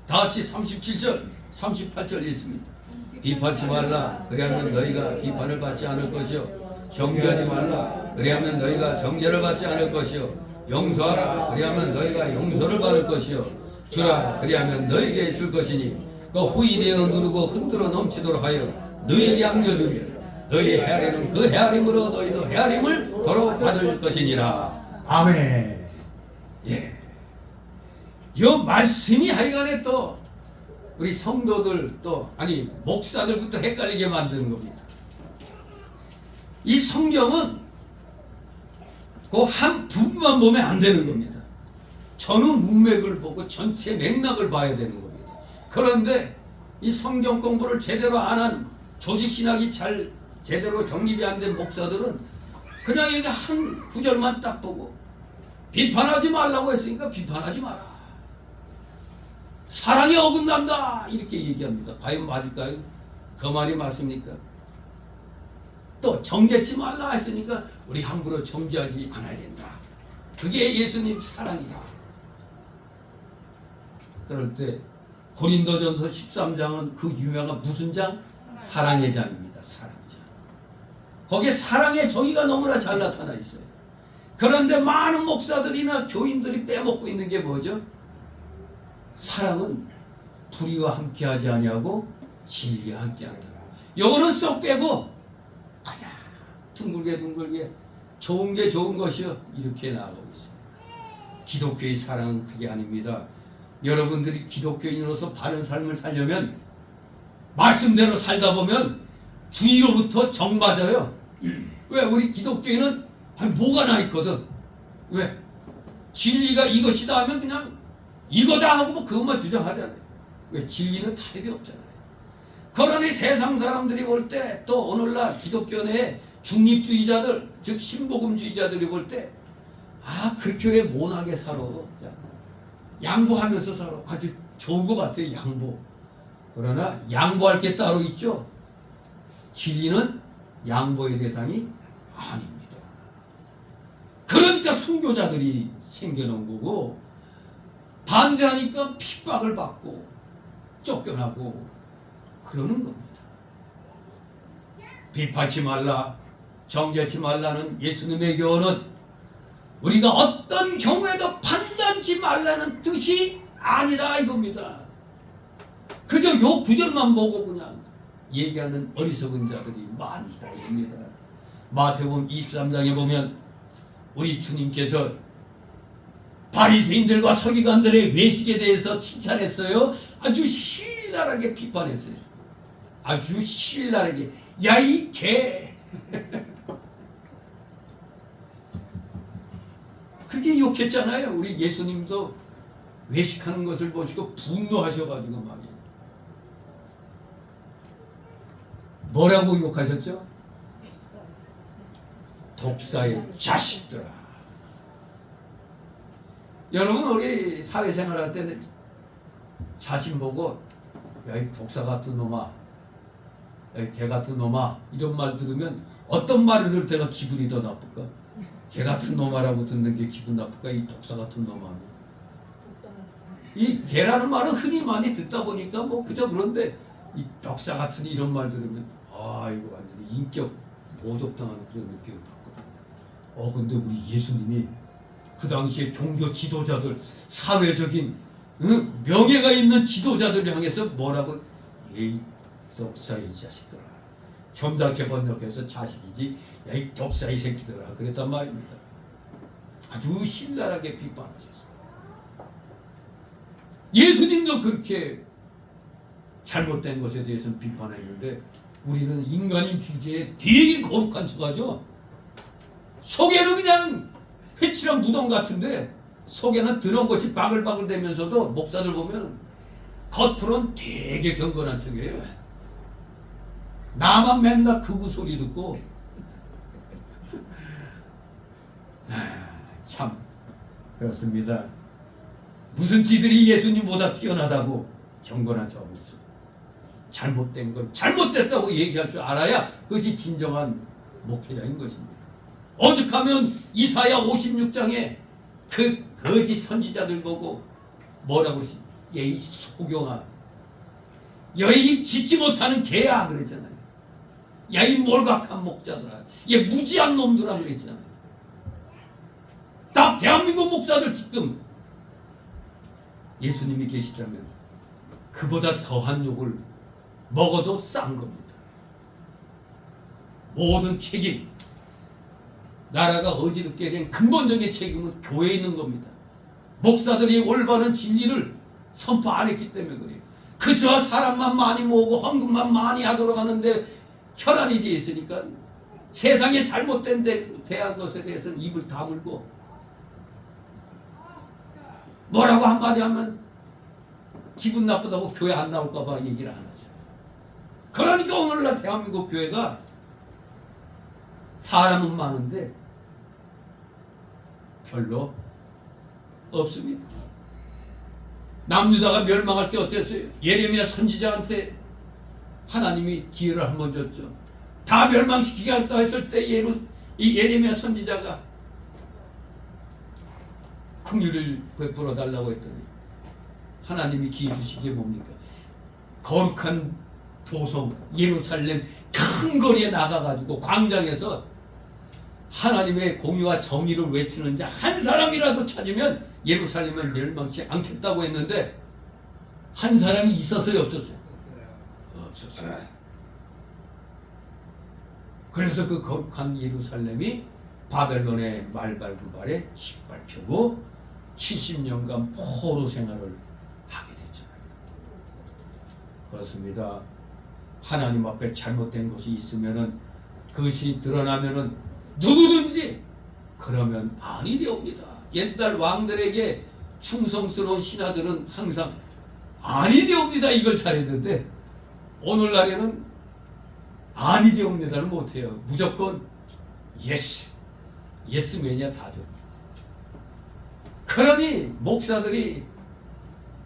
다 같이 37절 38절 읽습니다. 비판치 말라 그리하면 너희가 비판을 받지 않을 것이요 정죄하지 말라 그리하면 너희가 정죄를 받지 않을 것이요 용서하라 그리하면 너희가 용서를 받을 것이요 주라 그리하면 너희에게 줄 것이니 그 후인되어 누르고 흔들어 넘치도록 하여 너희에게 안겨주며 너희 헤아리는 그 헤아림으로 너희도 헤아림을 도로 받을 것이니라. 아멘. 예. 이 말씀이 하여간에 또 우리 성도들 또 아니 목사들부터 헷갈리게 만드는 겁니다. 이 성경은 그 한 부분만 보면 안 되는 겁니다. 전후 문맥을 보고 전체 맥락을 봐야 되는 겁니다. 그런데 이 성경 공부를 제대로 안 한 조직신학이 잘 제대로 정립이 안 된 목사들은 그냥 여기 한 구절만 딱 보고 비판하지 말라고 했으니까 비판하지 마라. 사랑이 어긋난다 이렇게 얘기합니다. 과연 맞을까요? 그 말이 맞습니까? 또 정죄치 말라 했으니까 우리 함부로 정죄하지 않아야 된다. 그게 예수님 사랑이다. 그럴 때 고린도전서 13장은 그 유명한 무슨 장? 사랑의 장입니다. 사랑장. 거기에 사랑의 정의가 너무나 잘 나타나 있어요. 그런데 많은 목사들이나 교인들이 빼먹고 있는 게 뭐죠? 사랑은 불의와 함께하지 아니하고 진리와 함께한다. 요거는 쏙 빼고 그냥 둥글게 좋은 게 좋은 것이요 이렇게 나아가고 있습니다. 기독교의 사랑은 그게 아닙니다. 여러분들이 기독교인으로서 바른 삶을 살려면 말씀대로 살다 보면 주위로부터 정 맞아요. 왜? 우리 기독교인은 뭐가 나 있거든. 왜? 진리가 이것이다 하면 그냥 이거다 하고 뭐 그것만 주장하잖아요. 왜? 진리는 답이 없잖아요. 그러니 세상 사람들이 볼 때 또 오늘날 기독교 내 중립주의자들 즉 신복음주의자들이 볼 때 그렇게 왜 모나게 살아? 양보하면서 살아. 아주 좋은 것 같아요. 양보. 그러나 양보할 게 따로 있죠. 진리는 양보의 대상이 아닙니다. 그러니까 순교자들이 생겨난 거고 반대하니까 핍박을 받고 쫓겨나고 그러는 겁니다. 비판치 말라, 정죄치 말라는 예수님의 교훈은 우리가 어떤 경우에도 판단치 말라는 뜻이 아니라 이겁니다. 그저 요 구절만 보고 그냥 얘기하는 어리석은 자들이 많이 있다 이겁니다. 마태복음 23장에 보면 우리 주님께서 바리새인들과 서기관들의 외식에 대해서 칭찬했어요. 아주 신랄하게 비판했어요. 아주 신랄하게. 야 이 개. 그렇게 욕했잖아요. 우리 예수님도 외식하는 것을 보시고 분노하셔가지고 말이에요. 뭐라고 욕하셨죠? 독사의 자식들아. 여러분 우리 사회생활 할 때는 자신 보고 야 이 독사 같은 놈아, 야 이 개 같은 놈아 이런 말 들으면 어떤 말을 들을 때가 기분이 더 나쁠까? 개 같은 놈아라고 듣는 게 기분 나쁠까? 이 독사 같은 놈아. 이 개라는 말은 흔히 많이 듣다 보니까 뭐 그저 그런데 이 독사 같은 이런 말 들으면 이거 완전히 인격 모독당하는 그런 느낌을 받거든. 근데 우리 예수님이 그 당시에 종교 지도자들, 사회적인 명예가 있는 지도자들을 향해서 뭐라고? 이 독사의 자식들아. 점잖게 번역해서 자식이지 야 이 독사의 새끼들아 그랬단 말입니다. 아주 신랄하게 비판하셨어요. 예수님도 그렇게 잘못된 것에 대해서는 비판했는데 우리는 인간인 주제에 되게 거룩한 척하죠. 속에는 그냥 회칠한 무덤 같은데 속에는 더러운 것이 바글바글 대면서도 목사들 보면 겉으로는 되게 경건한 척이에요. 나만 맨날 극우 소리 듣고 참 그렇습니다. 무슨 지들이 예수님보다 뛰어나다고 경건한 척하고 있어. 잘못된 건 잘못됐다고 얘기할 줄 알아야 그것이 진정한 목회자인 것입니다. 오죽하면 이사야 56장에 그 거짓 선지자들 보고 뭐라고 그러시? 얘이 소경아, 여이 짓지 못하는 개야 그랬잖아요. 야 이 몰각한 목자들아, 얘 무지한 놈들아 그랬잖아요. 딱 대한민국 목사들 지금 예수님이 계시다면 그보다 더한 욕을 먹어도 싼 겁니다. 모든 책임, 나라가 어지럽게 된 근본적인 책임은 교회에 있는 겁니다. 목사들이 올바른 진리를 선포 안 했기 때문에 그래요. 그저 사람만 많이 모으고 헌금만 많이 하도록 하는데 혈안이 되어 있으니까 세상에 잘못된 대한 것에 대해서는 입을 다물고 뭐라고 한마디 하면 기분 나쁘다고 교회 안 나올까 봐 얘기를 안 하죠. 그러니까 오늘날 대한민국 교회가 사람은 많은데 별로 없습니다. 남유다가 멸망할 때 어땠어요? 예레미야 선지자한테 하나님이 기회를 한번 줬죠. 다 멸망시키겠다 했을 때 이 예레미야 선지자가 긍휼을 베풀어 달라고 했더니 하나님이 기회 주신 게 뭡니까? 거룩한 도성 예루살렘 큰 거리에 나가가지고 광장에서 하나님의 공의와 정의를 외치는 자 한 사람이라도 찾으면 예루살렘을 멸망치 않겠다고 했는데 한 사람이 있었어요, 없었어요? 없었어요. 그래서 그 거룩한 예루살렘이 바벨론의 말발구발에 짓밟히고 70년간 포로 생활을 하게 됐잖아요. 그렇습니다. 하나님 앞에 잘못된 것이 있으면은 그것이 드러나면은 누구든지 그러면 아니 되옵니다. 옛날 왕들에게 충성스러운 신하들은 항상 아니 되옵니다 이걸 잘했는데 오늘날에는 아니 되옵니다를 못해요. 무조건 예스, 예스맨이야 다들. 그러니 목사들이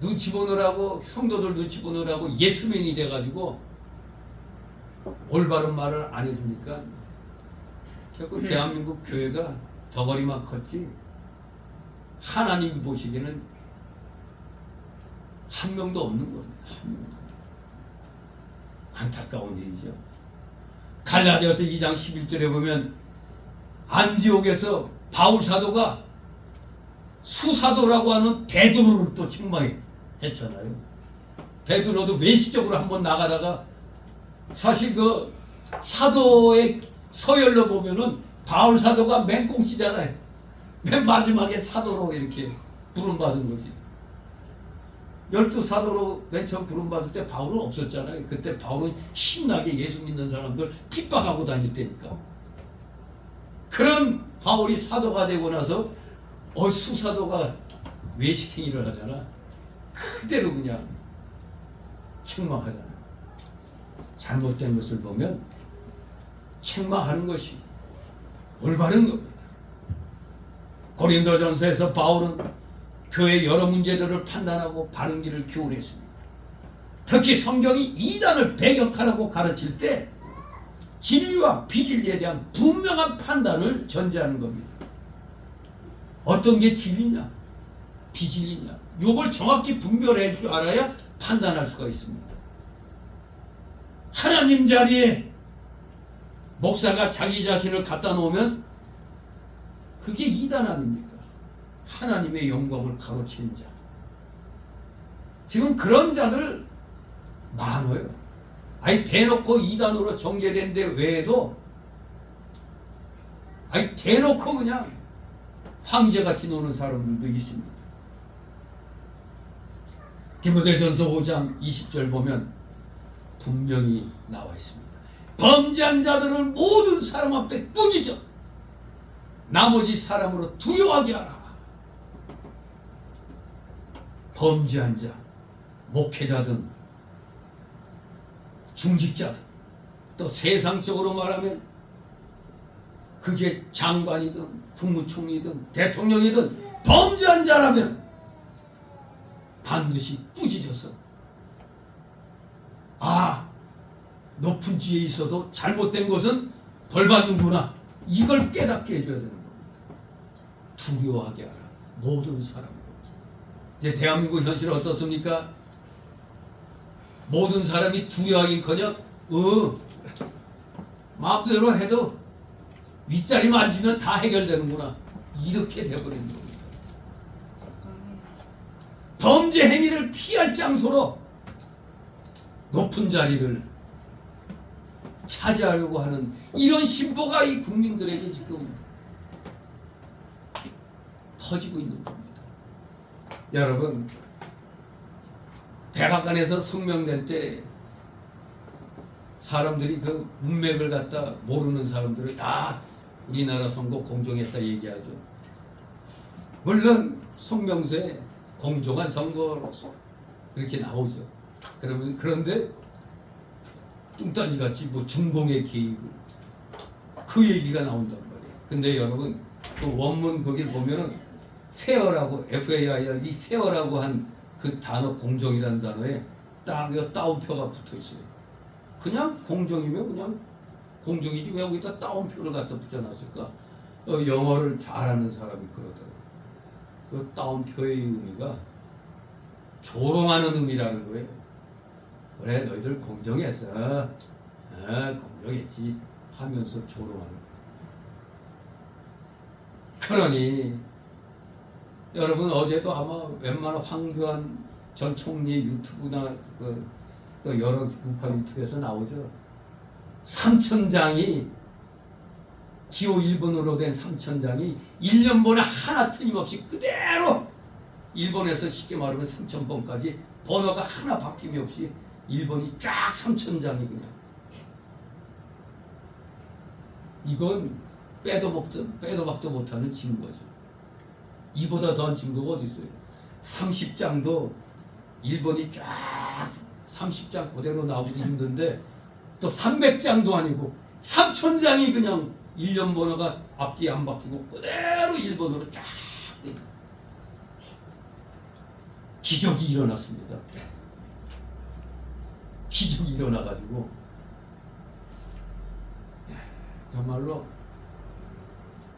눈치 보느라고, 성도들 눈치 보느라고 예스맨이 돼가지고 올바른 말을 안 해주니까 결국 대한민국 교회가 덩어리만 컸지 하나님이 보시기에는 한 명도 없는 겁니다. 한 명도. 안타까운 일이죠. 갈라디아서 2장 11절에 보면 안디옥에서 바울 사도가 수사도라고 하는 베드로를 또 책망했잖아요. 베드로도 외시적으로 한번 나가다가 사실 그 사도의 서열로 보면은 바울 사도가 맨 꽁치잖아요. 맨 마지막에 사도로 이렇게 부름받은 거지. 12사도로 맨 처음 부름받을 때 바울은 없었잖아요. 그때 바울은 신나게 예수 믿는 사람들 핍박하고 다닐 때니까. 그런 바울이 사도가 되고 나서 수사도가 외식행위를 하잖아. 그대로 그냥 책망하잖아. 잘못된 것을 보면 책망하는 것이 올바른 겁니다. 고린도전서에서 바울은 교회 여러 문제들을 판단하고 바른 길을 교훈했습니다. 특히 성경이 이단을 배격하라고 가르칠 때 진리와 비진리에 대한 분명한 판단을 전제하는 겁니다. 어떤 게 진리냐, 비진리냐, 이걸 정확히 분별할 줄 알아야 판단할 수가 있습니다. 하나님 자리에 목사가 자기 자신을 갖다 놓으면 그게 이단 아닙니까? 하나님의 영광을 가로치는 자. 지금 그런 자들 많아요. 아니 대놓고 이단으로 정죄된 데 외에도 아니 대놓고 그냥 황제같이 노는 사람들도 있습니다. 디모데전서 5장 20절 보면 분명히 나와 있습니다. 범죄한 자들을 모든 사람 앞에 꾸짖어 나머지 사람으로 두려워하게 하라. 범죄한 자, 목회자든 중직자든 또 세상적으로 말하면 그게 장관이든 국무총리든 대통령이든 범죄한 자라면 반드시 꾸짖어서 높은 지에 있어도 잘못된 것은 벌받는구나, 이걸 깨닫게 해줘야 되는 겁니다. 두려워하게 하라, 모든 사람으로. 이제 대한민국 현실은 어떻습니까? 모든 사람이 두려워하긴커녕 마음대로 해도 윗자리만 앉으면 다 해결되는구나, 이렇게 되어버리는 겁니다. 범죄 행위를 피할 장소로 높은 자리를 차지하려고 하는 이런 신보가 이 국민들에게 지금 퍼지고 있는 겁니다. 여러분, 백악관에서 성명될 때 사람들이 그 문맥을 갖다 모르는 사람들은 우리나라 선거 공정했다 얘기하죠. 물론 성명서에 공정한 선거로서 그렇게 나오죠. 그런데 뚱딴지같이 중공의 개입, 그 얘기가 나온단 말이에요. 근데 여러분, 그 원문 거기를 보면은 페어라고, FAIR, 이 페어라고 한 그 단어, 공정이라는 단어에 딱 따옴표가 붙어 있어요. 그냥 공정이면 그냥 공정이지 왜 여기다 따옴표를 갖다 붙여놨을까? 영어를 잘하는 사람이 그러더라고요. 그 따옴표의 의미가 조롱하는 의미라는 거예요. 그래, 너희들 공정했어. 공정했지 하면서 조롱하는 거예요. 그러니 여러분, 어제도 아마 웬만한 황교안 전 총리 유튜브나 그 여러 우파 유튜브에서 나오죠. 3,000장이 기호 1번으로 된 3,000장이 1년 번에 하나 틀림없이 그대로, 일본에서 쉽게 말하면 3,000번까지 번호가 하나 바뀜이 없이 1번이 쫙 3,000장이 그냥. 이건 빼도 박도 못하는 증거죠. 이보다 더한 증거가 어디 있어요? 30장도 1번이 쫙 30장 그대로 나오기 힘든데 또 300장도 아니고 3000장이 그냥 1년 번호가 앞뒤 안 바뀌고 그대로 1번으로 쫙 기적이 일어났습니다. 기적이 일어나가지고 정말로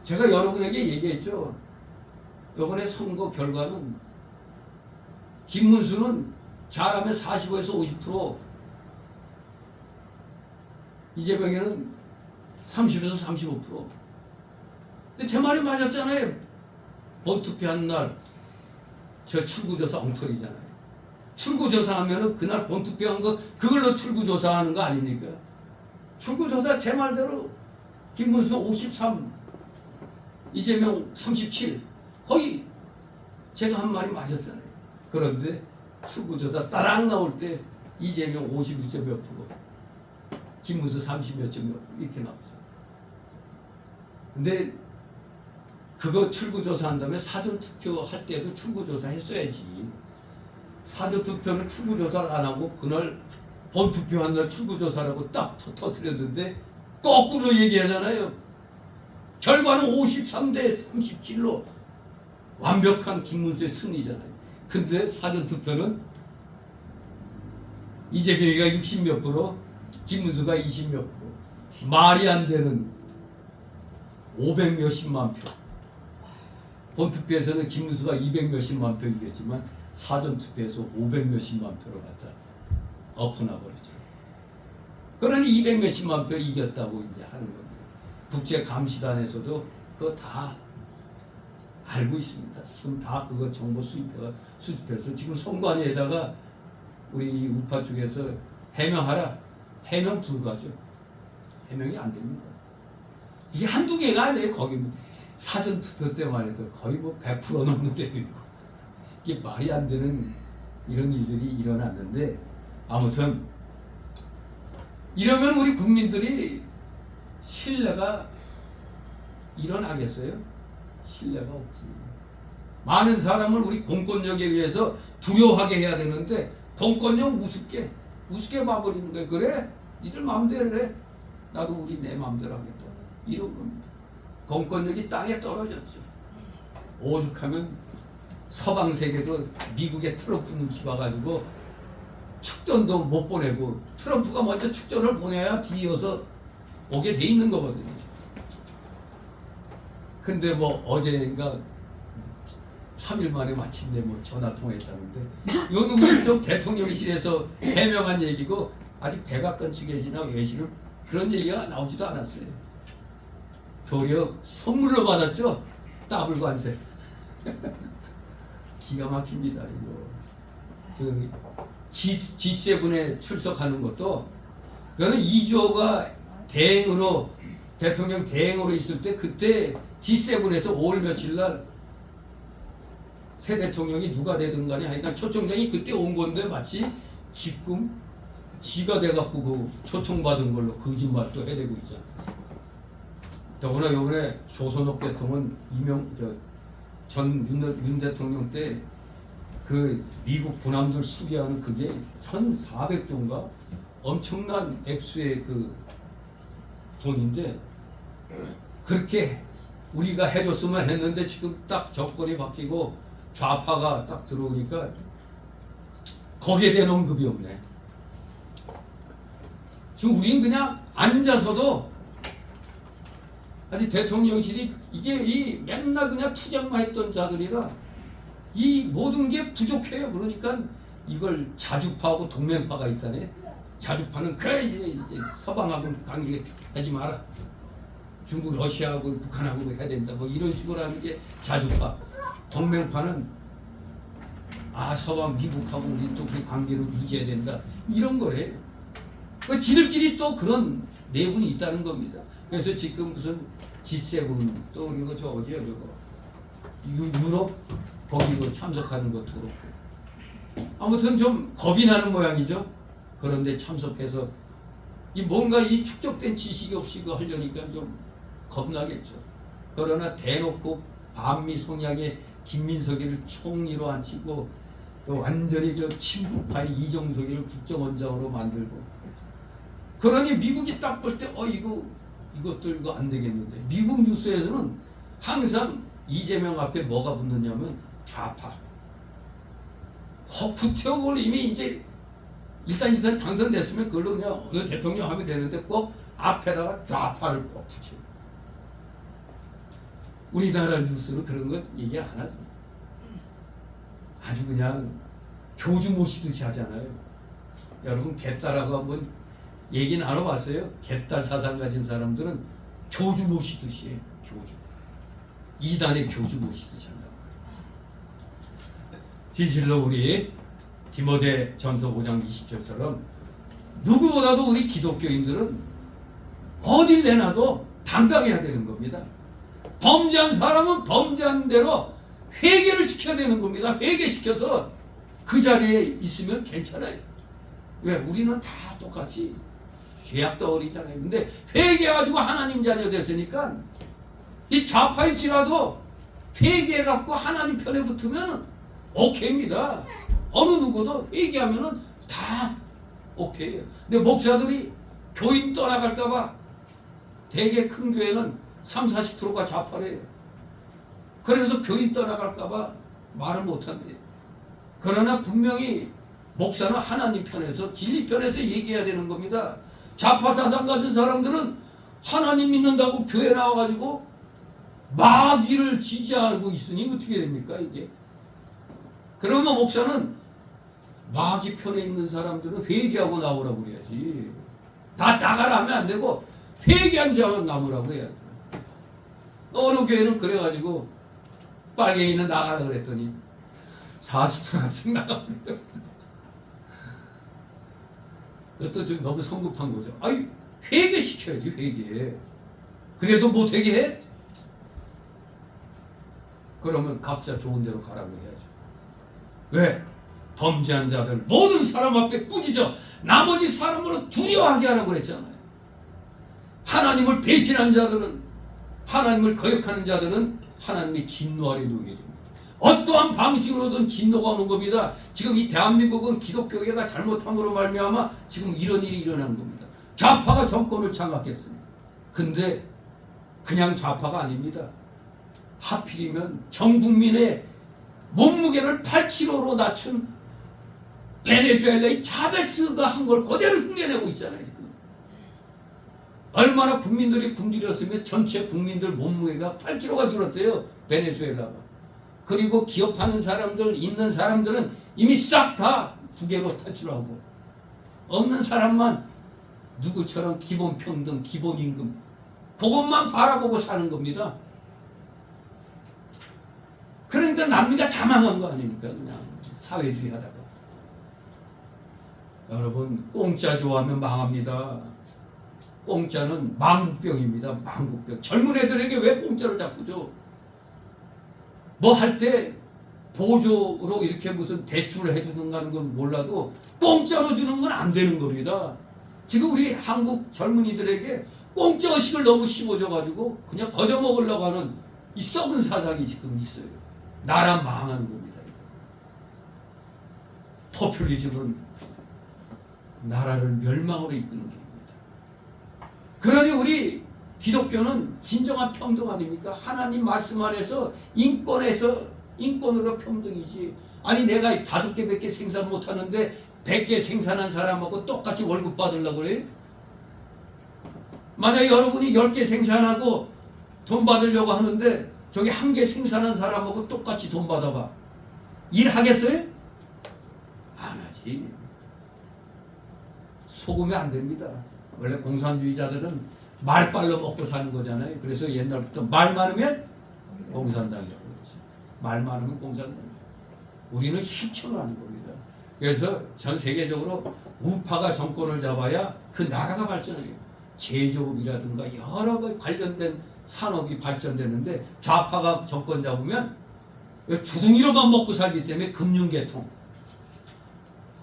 제가 여러분에게 얘기했죠. 이번에 선거 결과는 김문수는 잘하면 45에서 50%, 이재명에는 30에서 35%. 근데 제 말이 맞았잖아요. 본투표한 날 저 출구조사 엉터리잖아요. 출구조사 하면은 그날 본투표한 거 그걸로 출구조사하는 거 아닙니까? 출구조사 제 말대로 김문수 53, 이재명 37, 거의 제가 한 말이 맞았잖아요. 그런데 출구조사 따랑 나올 때 이재명 51점 몇 프로, 김문수 30 몇 점 몇 프로 이렇게 나오죠. 근데 그거 출구조사 한 다음에 사전투표 할 때도 출구조사 했어야지. 사전투표는 출구조사를 안 하고 그날 본투표한 날 출구조사라고 딱 터뜨렸는데 거꾸로 얘기하잖아요. 결과는 53대 37로 완벽한 김문수의 승리잖아요. 근데 사전투표는 이재명이가 60 몇 프로, 김문수가 20 몇 프로. 말이 안 되는 500 몇십만 표. 본투표에서는 김문수가 200 몇십만 표 이겼지만 사전투표에서 500 몇십만 표를 갖다 엎어나 버리죠. 그러니 200 몇십만 표 이겼다고 이제 하는 겁니다. 국제감시단에서도 그거 다 알고 있습니다. 지금 다 그거 정보 수집해서 지금 선관위에다가 우리 우파 쪽에서 해명하라. 해명 불가죠. 해명이 안 됩니다. 이게 한두 개가 아니에요. 거기 사전투표 때만 해도 거의 뭐 100% 넘는 데도 있고 이게 말이 안 되는 이런 일들이 일어났는데 아무튼 이러면 우리 국민들이 신뢰가 일어나겠어요? 신뢰가 없습니다. 많은 사람을 우리 공권력에 의해서 두려워하게 해야 되는데 공권력 우습게 봐버리는 거예요. 그래? 니들 마음대로 해. 나도 우리 내 마음대로 하겠다. 이런 겁니다. 공권력이 땅에 떨어졌죠. 오죽하면 서방 세계도 미국의 트럼프 눈치 봐가지고 축전도 못 보내고 트럼프가 먼저 축전을 보내야 뒤이어서 오게 돼 있는 거거든요. 근데 뭐 어제인가 3일 만에 마침내 뭐 전화 통화했다는데 이거는 우리 좀 대통령실에서 해명한 얘기고 아직 백악관 측에나 외신은 그런 얘기가 나오지도 않았어요. 도리어 선물로 받았죠. 더블 관세. 기가 막힙니다. 이거 G7에 출석하는 것도 그거는 2조가 대행으로 대통령 대행으로 있을 때 그때 G7에서 5월 며칠 날 새 대통령이 누가 되든 간에 하여간 초청장이 그때 온 건데 마치 지금 지가 돼갖고 그 초청받은 걸로 거짓말도 해대고 있잖아. 더구나 요번에 조선업 대통령은 윤 대통령 때 그 미국 군함들 수비하는 그게 1,400조인가 엄청난 액수의 그 돈인데 그렇게 우리가 해줬으면 했는데 지금 딱 정권이 바뀌고 좌파가 딱 들어오니까 거기에 대한 언급이 없네. 지금 우린 그냥 앉아서도 아직 대통령실이 이게 이 맨날 그냥 투쟁만 했던 자들이라 이 모든 게 부족해요. 그러니까 이걸 자주파하고 동맹파가 있다네. 자주파는 그래 이제 서방하고 관계하지 마라. 중국, 러시아하고 북한하고 해야 된다. 뭐 이런 식으로 하는 게 자주파. 동맹파는 서방 미국하고 우리 또 그 관계를 유지해야 된다. 이런 거래요. 그 지들끼리 또 그런 내분이 있다는 겁니다. 그래서 지금 무슨 G7 또 그리고 저 어디요 저거 유럽 거기로 참석하는 것도 그렇고 아무튼 좀 겁이 나는 모양이죠. 그런데 참석해서 이 뭔가 이 축적된 지식이 없이 그거 하려니까 좀 겁나겠죠. 그러나 대놓고 반미 성향의 김민석이를 총리로 앉히고 완전히 저 친북파의 이정석이를 국정원장으로 만들고, 그러니 미국이 딱 볼 때 이것들 이거 안 되겠는데, 미국 뉴스에서는 항상 이재명 앞에 뭐가 붙느냐면 좌파. 구태여 이미 이제 일단 당선됐으면 그걸로 그냥 어느 대통령 하면 되는데 꼭 앞에다가 좌파를 꼭 붙여. 우리나라 뉴스는 그런 건 얘기 안 하죠. 아주 그냥 교주 모시듯이 하잖아요. 여러분 개딸하고 한번 얘기 나눠봤어요? 개딸 사상 가진 사람들은 교주 모시듯이 해요. 교주. 이단의 교주 모시듯이 한다고. 진실로 우리 디모데 전서 5장 20절처럼 누구보다도 우리 기독교인들은 어딜 내놔도 당당해야 되는 겁니다. 범죄한 사람은 범죄한 대로 회개를 시켜야 되는 겁니다. 회개시켜서 그 자리에 있으면 괜찮아요. 왜? 우리는 다 똑같이 죄악 덩어리잖아요. 근데 회개해가지고 하나님 자녀 됐으니까 이 좌파일지라도 회개해갖고 하나님 편에 붙으면 오케이입니다. 어느 누구도 회개하면은 다 오케이예요. 근데 목사들이 교인 떠나갈까봐 되게 큰 교회는 30~40%가 좌파래요. 그래서 교인 떠나갈까봐 말을 못한대요. 그러나 분명히 목사는 하나님 편에서 진리 편에서 얘기해야 되는 겁니다. 좌파 사상 가진 사람들은 하나님 믿는다고 교회 나와가지고 마귀를 지지하고 있으니 어떻게 됩니까 이게? 그러면 목사는 마귀 편에 있는 사람들은 회개하고 나오라고 그래야지. 다 나가라 하면 안 되고 회개한 자만 남으라고 해야죠. 어느 교회는 그래가지고 빨갱이는 나가라 그랬더니 40%가 쓱 나갑니다. 그것도 좀 너무 성급한 거죠. 아니 회개시켜야지 회개. 그래도 못 회개해? 그러면 각자 좋은 데로 가라고 해야죠. 왜? 범죄한 자들 모든 사람 앞에 꾸짖어 나머지 사람으로 두려워하게 하라고 그랬잖아요. 하나님을 배신한 자들은, 하나님을 거역하는 자들은 하나님의 진노 아래 놓이게 됩니다. 어떠한 방식으로든 진노가 오는 겁니다. 지금 이 대한민국은 기독교계가 잘못함으로 말미암아 지금 이런 일이 일어난 겁니다. 좌파가 정권을 장악했습니다. 근데 그냥 좌파가 아닙니다. 하필이면 전 국민의 몸무게를 8kg로 낮춘 베네수엘라의 차베스가 한 걸 그대로 흉내내고 있잖아요. 지금. 얼마나 국민들이 굶주렸으면 전체 국민들 몸무게가 8kg가 줄었대요. 베네수엘라가. 그리고 기업하는 사람들, 있는 사람들은 이미 싹 다 두 개로 탈출하고 없는 사람만 누구처럼 기본 평등, 기본 임금 그것만 바라보고 사는 겁니다. 그러니까 남미가 다 망한 거 아닙니까? 그냥 사회주의 하다가. 여러분 공짜 좋아하면 망합니다. 공짜는 망국병입니다. 망국병. 젊은 애들에게 왜 공짜를 자꾸 줘? 뭐 할 때 보조로 이렇게 무슨 대출을 해주는 건 몰라도 공짜로 주는 건 안 되는 겁니다. 지금 우리 한국 젊은이들에게 공짜 의식을 너무 심어줘가지고 그냥 거저 먹으려고 하는 이 썩은 사상이 지금 있어요. 나라 망하는 겁니다. 포퓰리즘은 나라를 멸망으로 이끄는 겁니다. 그러니 우리 기독교는 진정한 평등 아닙니까? 하나님 말씀 안에서 인권으로 평등이지. 아니 내가 5개 100개 생산 못하는데 100개 생산한 사람하고 똑같이 월급 받으려고 그래? 만약에 여러분이 10개 생산하고 돈 받으려고 하는데 저기 1개 생산한 사람하고 똑같이 돈 받아봐. 일하겠어요? 안 하지. 속으면 안 됩니다. 원래 공산주의자들은 말빨로 먹고 사는 거잖아요. 그래서 옛날부터 말 많으면 공산당이라고 그러죠. 말 많으면 공산당이에요. 우리는 실천을 하는 겁니다. 그래서 전 세계적으로 우파가 정권을 잡아야 그 나라가 발전해요. 제조업이라든가 여러 가지 관련된 산업이 발전되는데 좌파가 정권 잡으면 주둥이로만 먹고 살기 때문에 금융계통.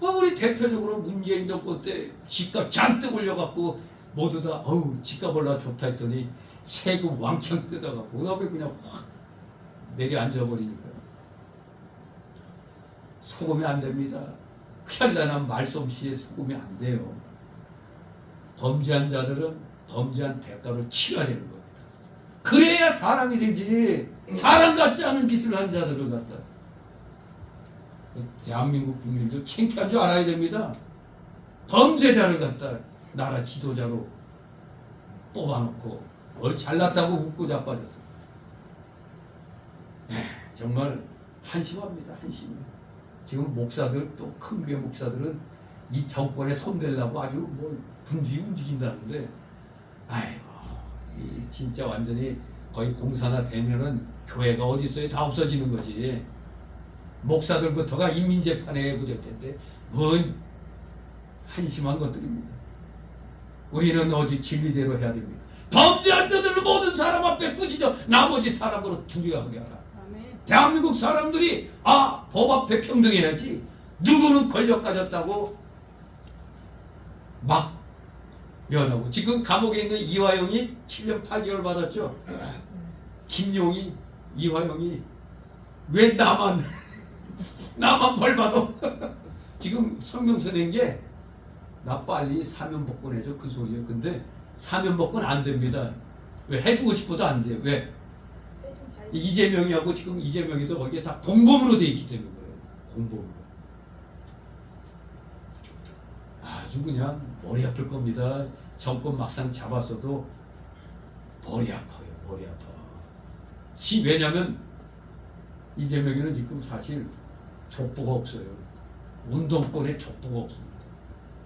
우리 대표적으로 문재인 정권 때 집값 잔뜩 올려갖고 모두 다 집값 올라 좋다 했더니 세금 왕창 뜯어갖고 그다음에 그냥 확 내려앉아버리니까 속으면 안 됩니다. 현란한 말솜씨에 속으면 안 돼요. 범죄한 자들은 범죄한 대가를 치러야 되는 겁니다. 그래야 사람이 되지. 사람 같지 않은 짓을 한 자들을 갖다 대한민국 국민들 창피한 줄 알아야 됩니다. 범죄자를 갖다 나라 지도자로 뽑아놓고 뭘 잘났다고 웃고 자빠졌어. 정말 한심합니다. 한심해. 지금 목사들 또 큰 교회 목사들은 이 정권에 손대려고 아주 뭐 분주히 움직인다는데, 아이고 진짜 완전히 거의 공산화 되면은 교회가 어디 있어요? 다 없어지는 거지. 목사들부터가 인민재판에 해부될 텐데 뭔 한심한 것들입니다. 우리는 오직 진리대로 해야 됩니다. 범죄한 자들을 모든 사람 앞에 꾸짖어 나머지 사람으로 두려워하게 하라. 대한민국 사람들이 법 앞에 평등해야지, 누구는 권력 가졌다고 막 면하고. 지금 감옥에 있는 이화영이 7년 8개월 받았죠. 김용이, 이화영이 왜 나만 벌 받아? 지금 성명서 낸 게 나 빨리 사면 복권해줘 그 소리예요. 근데 사면 복권 안 됩니다. 왜? 해주고 싶어도 안 돼. 왜? 이재명이하고 지금 이재명이도 거기에 다 공범으로 돼 있기 때문에 그래요. 공범으로. 아주 그냥 머리 아플 겁니다. 정권 막상 잡았어도 머리 아파요. 머리 아파. 왜냐면 이재명이는 지금 사실 족보가 없어요. 운동권에 족보가 없습니다.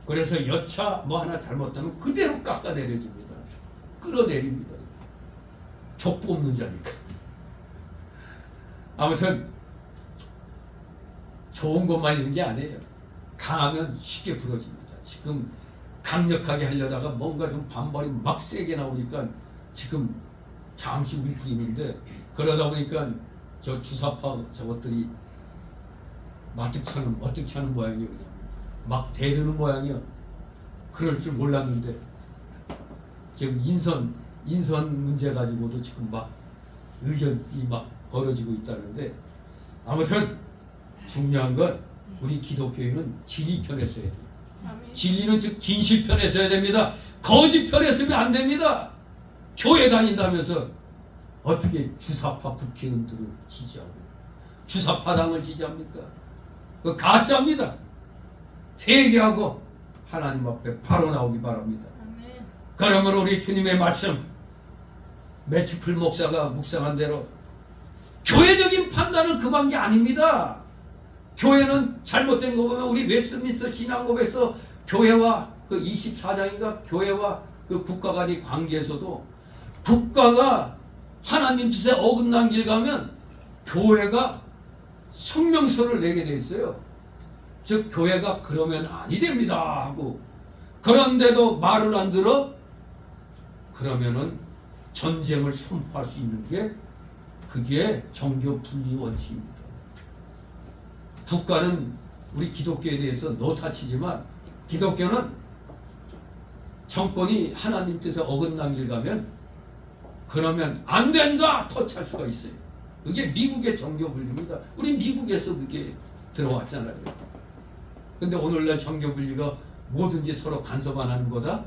그래서 여차 뭐 하나 잘못하면 그대로 깎아내려집니다. 끌어내립니다. 족보 없는 자니까. 아무튼 좋은 것만 있는 게 아니에요. 강하면 쉽게 부러집니다. 지금 강력하게 하려다가 뭔가 좀 반발이 막 세게 나오니까 지금 잠시 움직이는데, 그러다 보니까 저 주사파 저것들이 마뜩찮은 모양이에요. 그냥 막 대드는 모양이요. 그럴 줄 몰랐는데 지금 인선 문제 가지고도 지금 막 의견이 막 벌어지고 있다는데, 아무튼 중요한 건 우리 기독교인은 진리 편에 서야 돼요. 진리는 즉 진실 편에 서야 됩니다. 거짓 편에 서면 안 됩니다. 교회 다닌다면서 어떻게 주사파 국회의원들을 지지하고 주사파당을 지지합니까? 그 가짜입니다. 회개하고 하나님 앞에 바로 나오기 바랍니다. 그러므로 우리 주님의 말씀, 매추풀 목사가 묵상한 대로 교회적인 판단은 그만 게 아닙니다. 교회는 잘못된 거 보면 우리 웨스트민스터 신앙법에서 교회와 그 24장인가 교회와 그 국가 간의 관계에서도 국가가 하나님 뜻에 어긋난 길 가면 교회가 성명서를 내게 돼 있어요. 즉 교회가 그러면 아니 됩니다 하고, 그런데도 말을 안 들어? 그러면은 전쟁을 선포할 수 있는 게 그게 정교 분리 원칙입니다. 국가는 우리 기독교에 대해서 노타치지만 기독교는 정권이 하나님 뜻에 어긋난 길 가면 그러면 안 된다 터치할 수가 있어요. 그게 미국의 정교 분리입니다. 우리 미국에서 그게 들어왔잖아요. 근데 오늘날 정교 분리가 뭐든지 서로 간섭 안 하는 거다.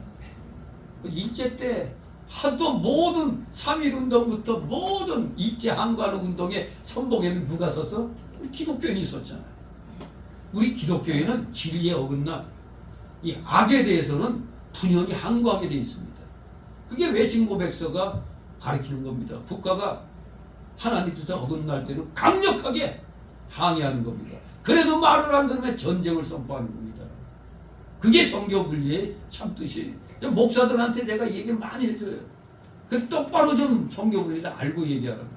일제 때 하도 모든 3.1운동부터 모든 일제 한관우 운동의 선봉에는 누가 섰어? 우리 기독교인이 섰잖아요. 우리 기독교인은 진리에 어긋난 이 악에 대해서는 분연히 항거하게 되어 있습니다. 그게 외신고백서가 가르치는 겁니다. 국가가 하나님 뜻에 어긋날 때는 강력하게 항의하는 겁니다. 그래도 말을 안 들으면 전쟁을 선포하는 겁니다. 그게 정교분리의 참 뜻이에요. 목사들한테 제가 얘기 많이 해줘요. 그 똑바로 좀 정교분리를 알고 얘기하라고.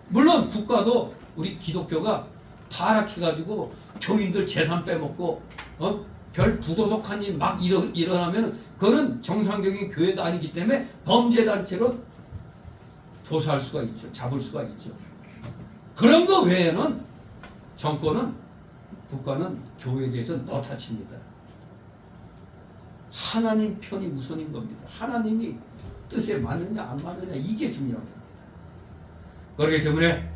물론 국가도 우리 기독교가 타락해가지고 교인들 재산 빼먹고 별 부도덕한 일 막 일어나면 그거는 정상적인 교회가 아니기 때문에 범죄단체로 조사할 수가 있죠. 잡을 수가 있죠. 그런 거 외에는 정권은, 국가는 교회에 대해서 너타칩니다. 하나님 편이 우선인 겁니다. 하나님이 뜻에 맞느냐 안 맞느냐 이게 중요한 겁니다. 그렇기 때문에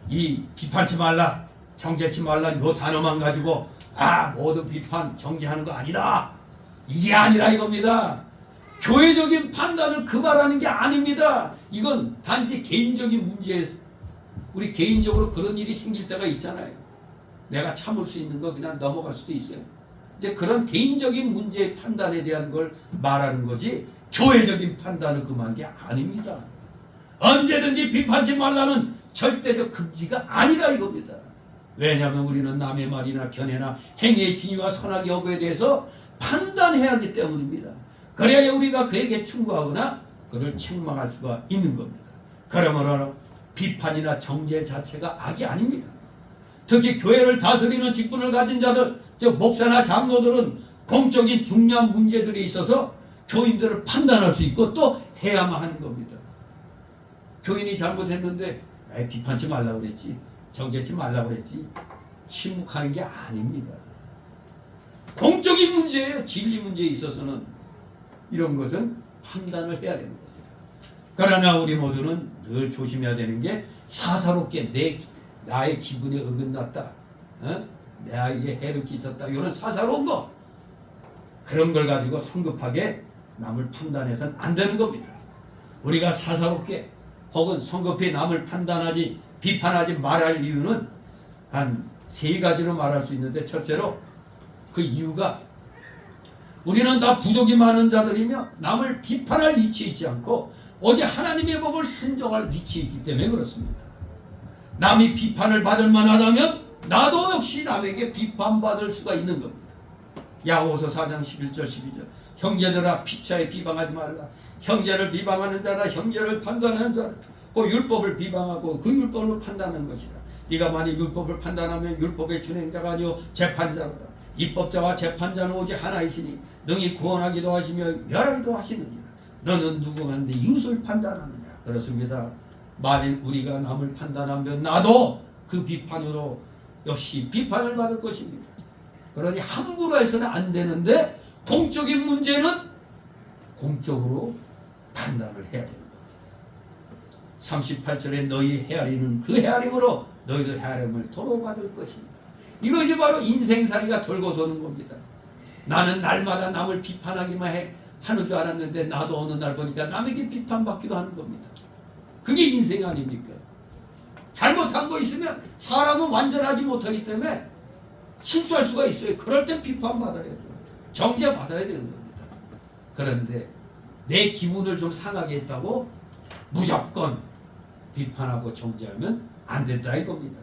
이 비판치 말라, 정죄치 말라 요 단어만 가지고 모든 비판 정죄하는 거 아니다. 이게 아니라 이겁니다. 교회적인 판단을 금하라는 게 아닙니다. 이건 단지 개인적인 문제에서 우리 개인적으로 그런 일이 생길 때가 있잖아요. 내가 참을 수 있는 거 그냥 넘어갈 수도 있어요. 이제 그런 개인적인 문제의 판단에 대한 걸 말하는 거지 교회적인 판단을 금한 게 아닙니다. 언제든지 비판치 말라는 절대적 금지가 아니라 이겁니다. 왜냐하면 우리는 남의 말이나 견해나 행위의 진위와 선악의 여부에 대해서 판단해야 하기 때문입니다. 그래야 우리가 그에게 충고하거나 그를 책망할 수가 있는 겁니다. 그러므로 비판이나 정죄 자체가 악이 아닙니다. 특히 교회를 다스리는 직분을 가진 자들, 즉 목사나 장로들은 공적인 중요한 문제들이 있어서 교인들을 판단할 수 있고 또 해야만 하는 겁니다. 교인이 잘못했는데 비판치 말라고 그랬지, 정죄치 말라고 그랬지, 침묵하는 게 아닙니다. 공적인 문제예요. 진리 문제에 있어서는 이런 것은 판단을 해야 되는 겁니다. 그러나 우리 모두는 늘 조심해야 되는 게 사사롭게 나의 기분에 어긋났다, 나에게 해를 끼쳤다, 이런 사사로운 거, 그런 걸 가지고 성급하게 남을 판단해서는 안 되는 겁니다. 우리가 사사롭게 혹은 성급히 남을 판단하지 비판하지 말할 이유는 한 3가지로 말할 수 있는데, 첫째로 그 이유가 우리는 다 부족이 많은 자들이며 남을 비판할 위치에 있지 않고 오직 하나님의 법을 순종할 위치에 있기 때문에 그렇습니다. 남이 비판을 받을 만하다면 나도 역시 남에게 비판받을 수가 있는 겁니다. 야고보서 4장 11절 12절 형제들아 피차에 비방하지 말라. 형제를 비방하는 자나 형제를 판단하는 자는 그 율법을 비방하고 그 율법을 판단하는 것이다. 네가 만일 율법을 판단하면 율법의 준행자가 아니요 재판자로다. 입법자와 재판자는 오직 하나이시니 능히 구원하기도 하시며 멸하기도 하시느니라. 너는 누구가 네 이웃을 판단하느냐. 그렇습니다. 만일 우리가 남을 판단하면 나도 그 비판으로 역시 비판을 받을 것입니다. 그러니 함부로 해서는 안 되는데 공적인 문제는 공적으로 판단을 해야 됩니다. 38절에 너희 헤아리는 그 헤아림으로 너희도 헤아림을 도로 받을 것입니다. 이것이 바로 인생살이가 돌고 도는 겁니다. 나는 날마다 남을 비판하기만 하는 줄 알았는데 나도 어느 날 보니까 남에게 비판받기도 하는 겁니다. 그게 인생 아닙니까? 잘못한 거 있으면 사람은 완전하지 못하기 때문에 실수할 수가 있어요. 그럴 땐 비판받아야죠. 정죄받아야 되는 겁니다. 그런데 내 기분을 좀 상하게 했다고 무조건 비판하고 정죄하면 안 된다 이겁니다.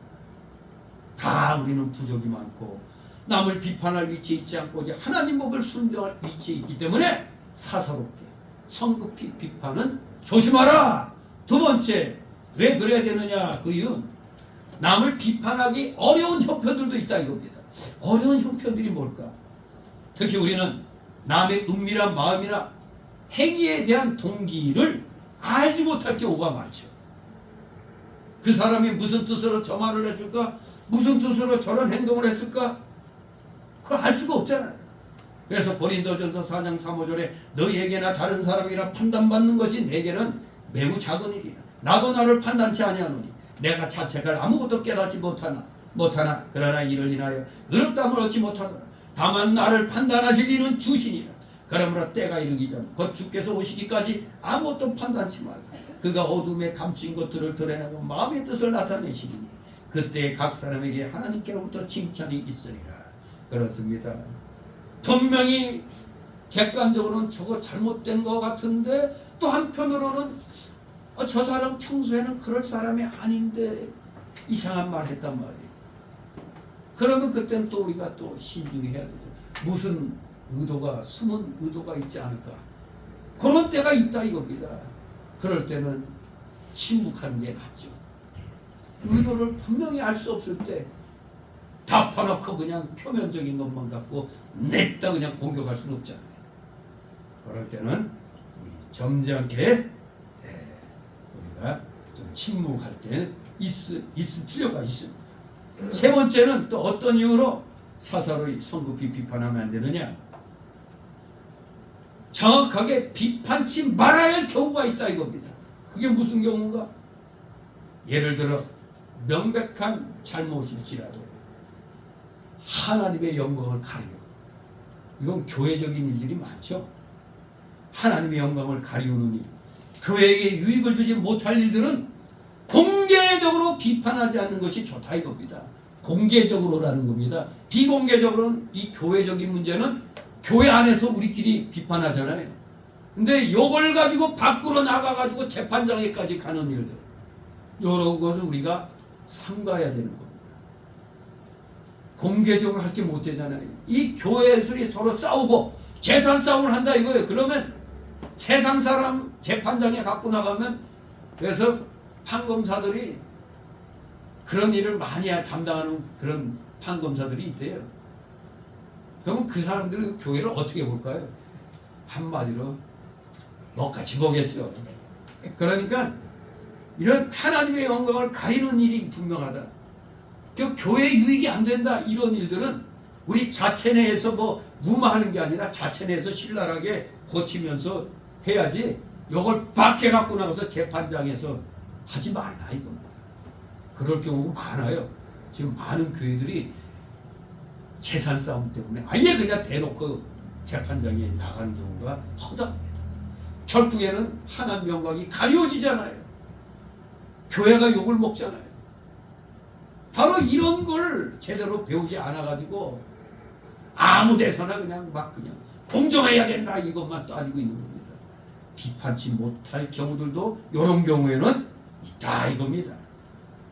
다 우리는 부족이 많고 남을 비판할 위치에 있지 않고 이제 하나님 법을 순종할 위치에 있기 때문에 사사롭게 성급히 비판은 조심하라. 2번째, 왜 그래야 되느냐? 그 이유는 남을 비판하기 어려운 형편들도 있다 이겁니다. 어려운 형편들이 뭘까? 특히 우리는 남의 은밀한 마음이나 행위에 대한 동기를 알지 못할 경우가 많죠. 그 사람이 무슨 뜻으로 저 말을 했을까? 무슨 뜻으로 저런 행동을 했을까? 그걸 알 수가 없잖아요. 그래서 고린도전서 4장 3, 5절에 너희에게나 다른 사람이라 판단받는 것이 내게는 매우 작은 일이라. 나도 나를 판단치 아니하노니 내가 자책할 아무것도 깨닫지 못하나 그러나 이를 인하여 의롭다함을 얻지 못하노라. 다만 나를 판단하실 이는 주시니라. 그러므로 때가 이르기 전 곧 주께서 오시기까지 아무것도 판단치 말라. 그가 어둠에 감춘 것들을 드러내고 마음의 뜻을 나타내시리니 그때 각 사람에게 하나님께로부터 칭찬이 있으리라. 그렇습니다. 분명히 객관적으로는 저거 잘못된 것 같은데 또 한편으로는 저 사람 평소에는 그럴 사람이 아닌데 이상한 말 했단 말이에요. 그러면 그때는 또 우리가 또 신중해야 되죠. 무슨 의도가, 숨은 의도가 있지 않을까. 그런 때가 있다 이겁니다. 그럴 때는 침묵하는 게 낫죠. 의도를 분명히 알 수 없을 때 덮어놓고 그냥 표면적인 것만 갖고 냅다 그냥 공격할 수는 없잖아요. 그럴 때는 우리 점잖게 우리가 좀 침묵할 때는 있을 필요가 있습니다. 3번째는 또 어떤 이유로 사사로이 성급히 비판하면 안 되느냐? 정확하게 비판치 말아야 할 경우가 있다 이겁니다. 그게 무슨 경우인가? 예를 들어 명백한 잘못일지라도 하나님의 영광을 가리려. 이건 교회적인 일들이 많죠. 하나님의 영광을 가리우는 일, 교회에게 유익을 주지 못할 일들은 공개적으로 비판하지 않는 것이 좋다 이겁니다. 공개적으로라는 겁니다. 비공개적으로는 이 교회적인 문제는 교회 안에서 우리끼리 비판하잖아요. 근데 이걸 가지고 밖으로 나가가지고 재판장에까지 가는 일들, 이런 것을 우리가 삼가해야 되는 겁니다. 공개적으로 할 게 못 되잖아요. 이 교회들이 서로 싸우고 재산 싸움을 한다 이거예요. 그러면 세상 사람 재판장에 갖고 나가면, 그래서 판검사들이 그런 일을 많이 담당하는 그런 판검사들이 있대요. 그러면 그 사람들은 교회를 어떻게 볼까요? 한마디로 먹같이 보겠죠. 그러니까 이런 하나님의 영광을 가리는 일이 분명하다. 그 교회 유익이 안 된다 이런 일들은 우리 자체 내에서 뭐 무마하는 게 아니라 자체 내에서 신랄하게 고치면서 해야지, 이걸 밖에 갖고 나가서 재판장에서 하지 말라 이겁니다. 그럴 경우가 많아요. 지금 많은 교회들이 재산 싸움 때문에 아예 그냥 대놓고 재판장에 나가는 경우가 허다합니다. 결국에는 하나님 영광이 가려지잖아요. 교회가 욕을 먹잖아요. 바로 이런 걸 제대로 배우지 않아가지고 아무 데서나 그냥 막 그냥 공정해야 된다 이것만 따지고 있는 겁니다. 비판치 못할 경우들도 이런 경우에는 있다 이겁니다.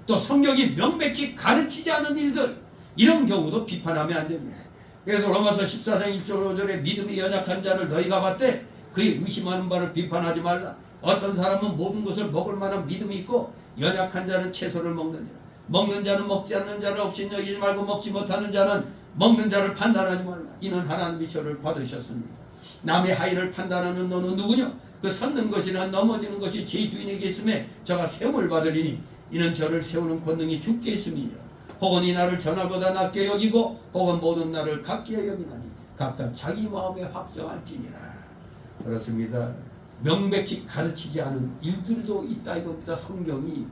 또 성경이 명백히 가르치지 않은 일들, 이런 경우도 비판하면 안 됩니다. 그래서 로마서 14장 1절 5절에 믿음이 연약한 자를 너희가 봤되 그의 의심하는 바를 비판하지 말라. 어떤 사람은 모든 것을 먹을 만한 믿음이 있고 연약한 자는 채소를 먹느니라. 먹는 자는 먹지 않는 자를 없이 여기지 말고 먹지 못하는 자는 먹는 자를 판단하지 말라. 이는 하나님의 시험을 받으셨습니다. 남의 하의를 판단하는 너는 누구냐? 그 섰는 것이나 넘어지는 것이 제 주인에게 있음에 저가 세움을 받으리니 이는 저를 세우는 권능이 주께 있음이니라. 혹은 이 나를 전날보다 낮게 여기고 혹은 모든 날을 같게 여기나니 각각 자기 마음에 합성할지니라. 그렇습니다. 명백히 가르치지 않은 일들도 있다 이겁니다. 성경이.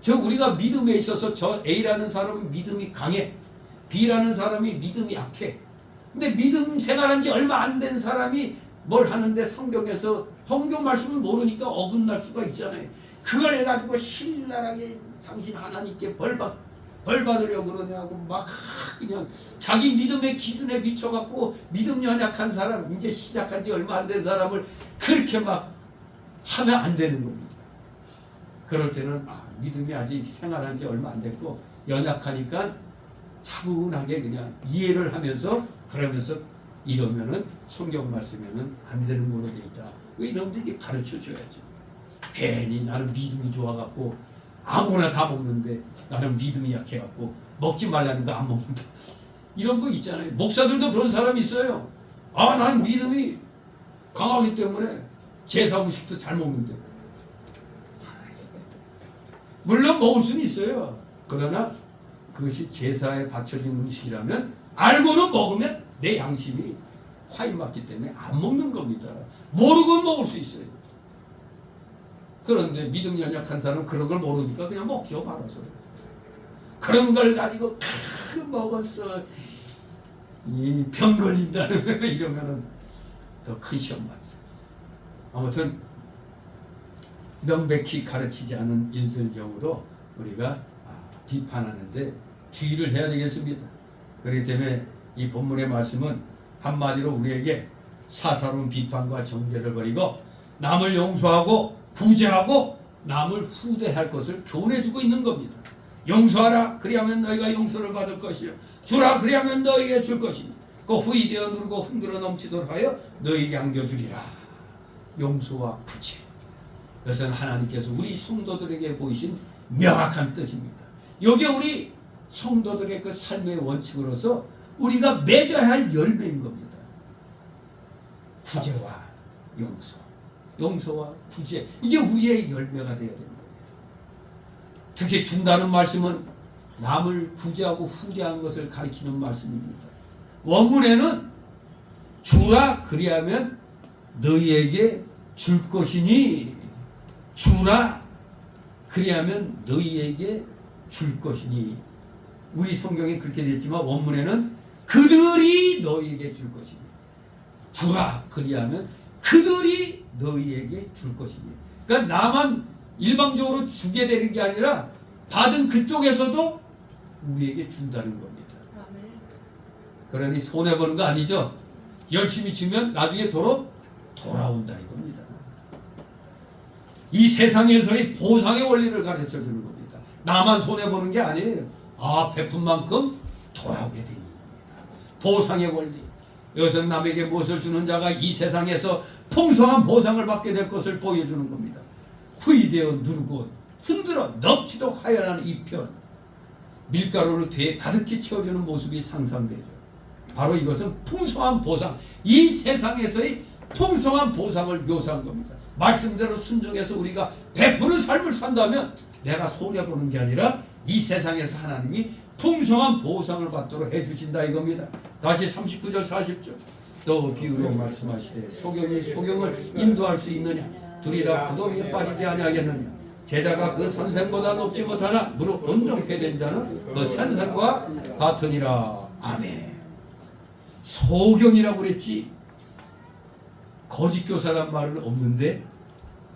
저 우리가 믿음에 있어서 저 A라는 사람은 믿음이 강해, B라는 사람이 믿음이 약해. 근데 믿음 생활한 지 얼마 안 된 사람이 뭘 하는데 성경에서 성경 말씀을 모르니까 어긋날 수가 있잖아요. 그걸 가지고 신랄하게 당신 하나님께 벌 받으려고 그러냐고 막 그냥 자기 믿음의 기준에 미쳐갖고 믿음 연약한 사람, 이제 시작한 지 얼마 안 된 사람을 그렇게 막 하면 안 되는 겁니다. 그럴 때는 믿음이 아직 생활한 지 얼마 안 됐고 연약하니까 차분하게 그냥 이해를 하면서 그러면서 이러면은 성경 말씀에는 안 되는 걸로 돼 있다. 이놈들이 가르쳐 줘야죠. 괜히 나는 믿음이 좋아갖고 아무나 다 먹는데 나는 믿음이 약해갖고 먹지 말라는 거 안 먹는다. 이런 거 있잖아요. 목사들도 그런 사람이 있어요. 난 믿음이 강하기 때문에 제사 음식도 잘 먹는데. 물론 먹을 수는 있어요. 그러나 그것이 제사에 바쳐진 음식이라면 알고는 먹으면 내 양심이 화인 맞기 때문에 안 먹는 겁니다. 모르고는 먹을 수 있어요. 그런데 믿음 연약한 사람은 그런 걸 모르니까 그냥 먹죠. 알아서. 그런 걸 가지고 먹었어. 이 병 걸린다는 이러면은 더 큰 시험 맞죠. 아무튼 명백히 가르치지 않은 일들 경우도 우리가 비판하는데 주의를 해야 되겠습니다. 그렇기 때문에 이 본문의 말씀은 한마디로 우리에게 사사로운 비판과 정죄를 버리고 남을 용서하고 구제하고 남을 후대할 것을 교훈해주고 있는 겁니다. 용서하라 그리하면 너희가 용서를 받을 것이요 주라 그리하면 너희에게 줄 것이니 그 후이 되어 누르고 흔들어 넘치도록 하여 너희에게 안겨주리라. 용서와 구제, 이것은 하나님께서 우리 성도들에게 보이신 명확한 뜻입니다. 이게 우리 성도들의 그 삶의 원칙으로서 우리가 맺어야 할 열매인 겁니다. 구제와 용서, 용서와 구제, 이게 우리의 열매가 되어야 되는 겁니다. 특히 준다는 말씀은 남을 구제하고 후대한 것을 가리키는 말씀입니다. 원문에는 주라 그리하면 너희에게 줄 것이니, 주라 그리하면 너희에게 줄 것이니, 우리 성경에 그렇게 됐지만 원문에는 그들이 너희에게 줄 것이니, 주라 그리하면 그들이 너희에게 줄 것이니. 그러니까 나만 일방적으로 주게 되는 게 아니라 받은 그쪽에서도 우리에게 준다는 겁니다. 그러니 손해보는 거 아니죠. 열심히 주면 나중에 돌아온다 이겁니다. 이 세상에서의 보상의 원리를 가르쳐 주는 겁니다. 나만 손해보는 게 아니에요. 베푼 만큼 돌아오게 되는 겁니다. 보상의 원리. 여기서 남에게 무엇을 주는 자가 이 세상에서 풍성한 보상을 받게 될 것을 보여주는 겁니다. 후이되어 누르고 흔들어 넘치도록 하여라는 이 편, 밀가루를 뒤에 가득히 채워주는 모습이 상상되죠. 바로 이것은 풍성한 보상, 이 세상에서의 풍성한 보상을 묘사한 겁니다. 말씀대로 순종해서 우리가 베푸는 삶을 산다면 내가 손해보는 게 아니라 이 세상에서 하나님이 풍성한 보상을 받도록 해주신다 이겁니다. 다시 39절 40절 또 비유로 말씀하시되 소경이 소경을 인도할 수 있느냐, 둘이 다 구덩이에 빠지지 아니하겠느냐. 제자가 그 선생보다 높지 못하나 무릇 온전케 된 자는 그 선생과 같으니라. 아멘. 소경이라고 그랬지 거짓 교사란 말은 없는데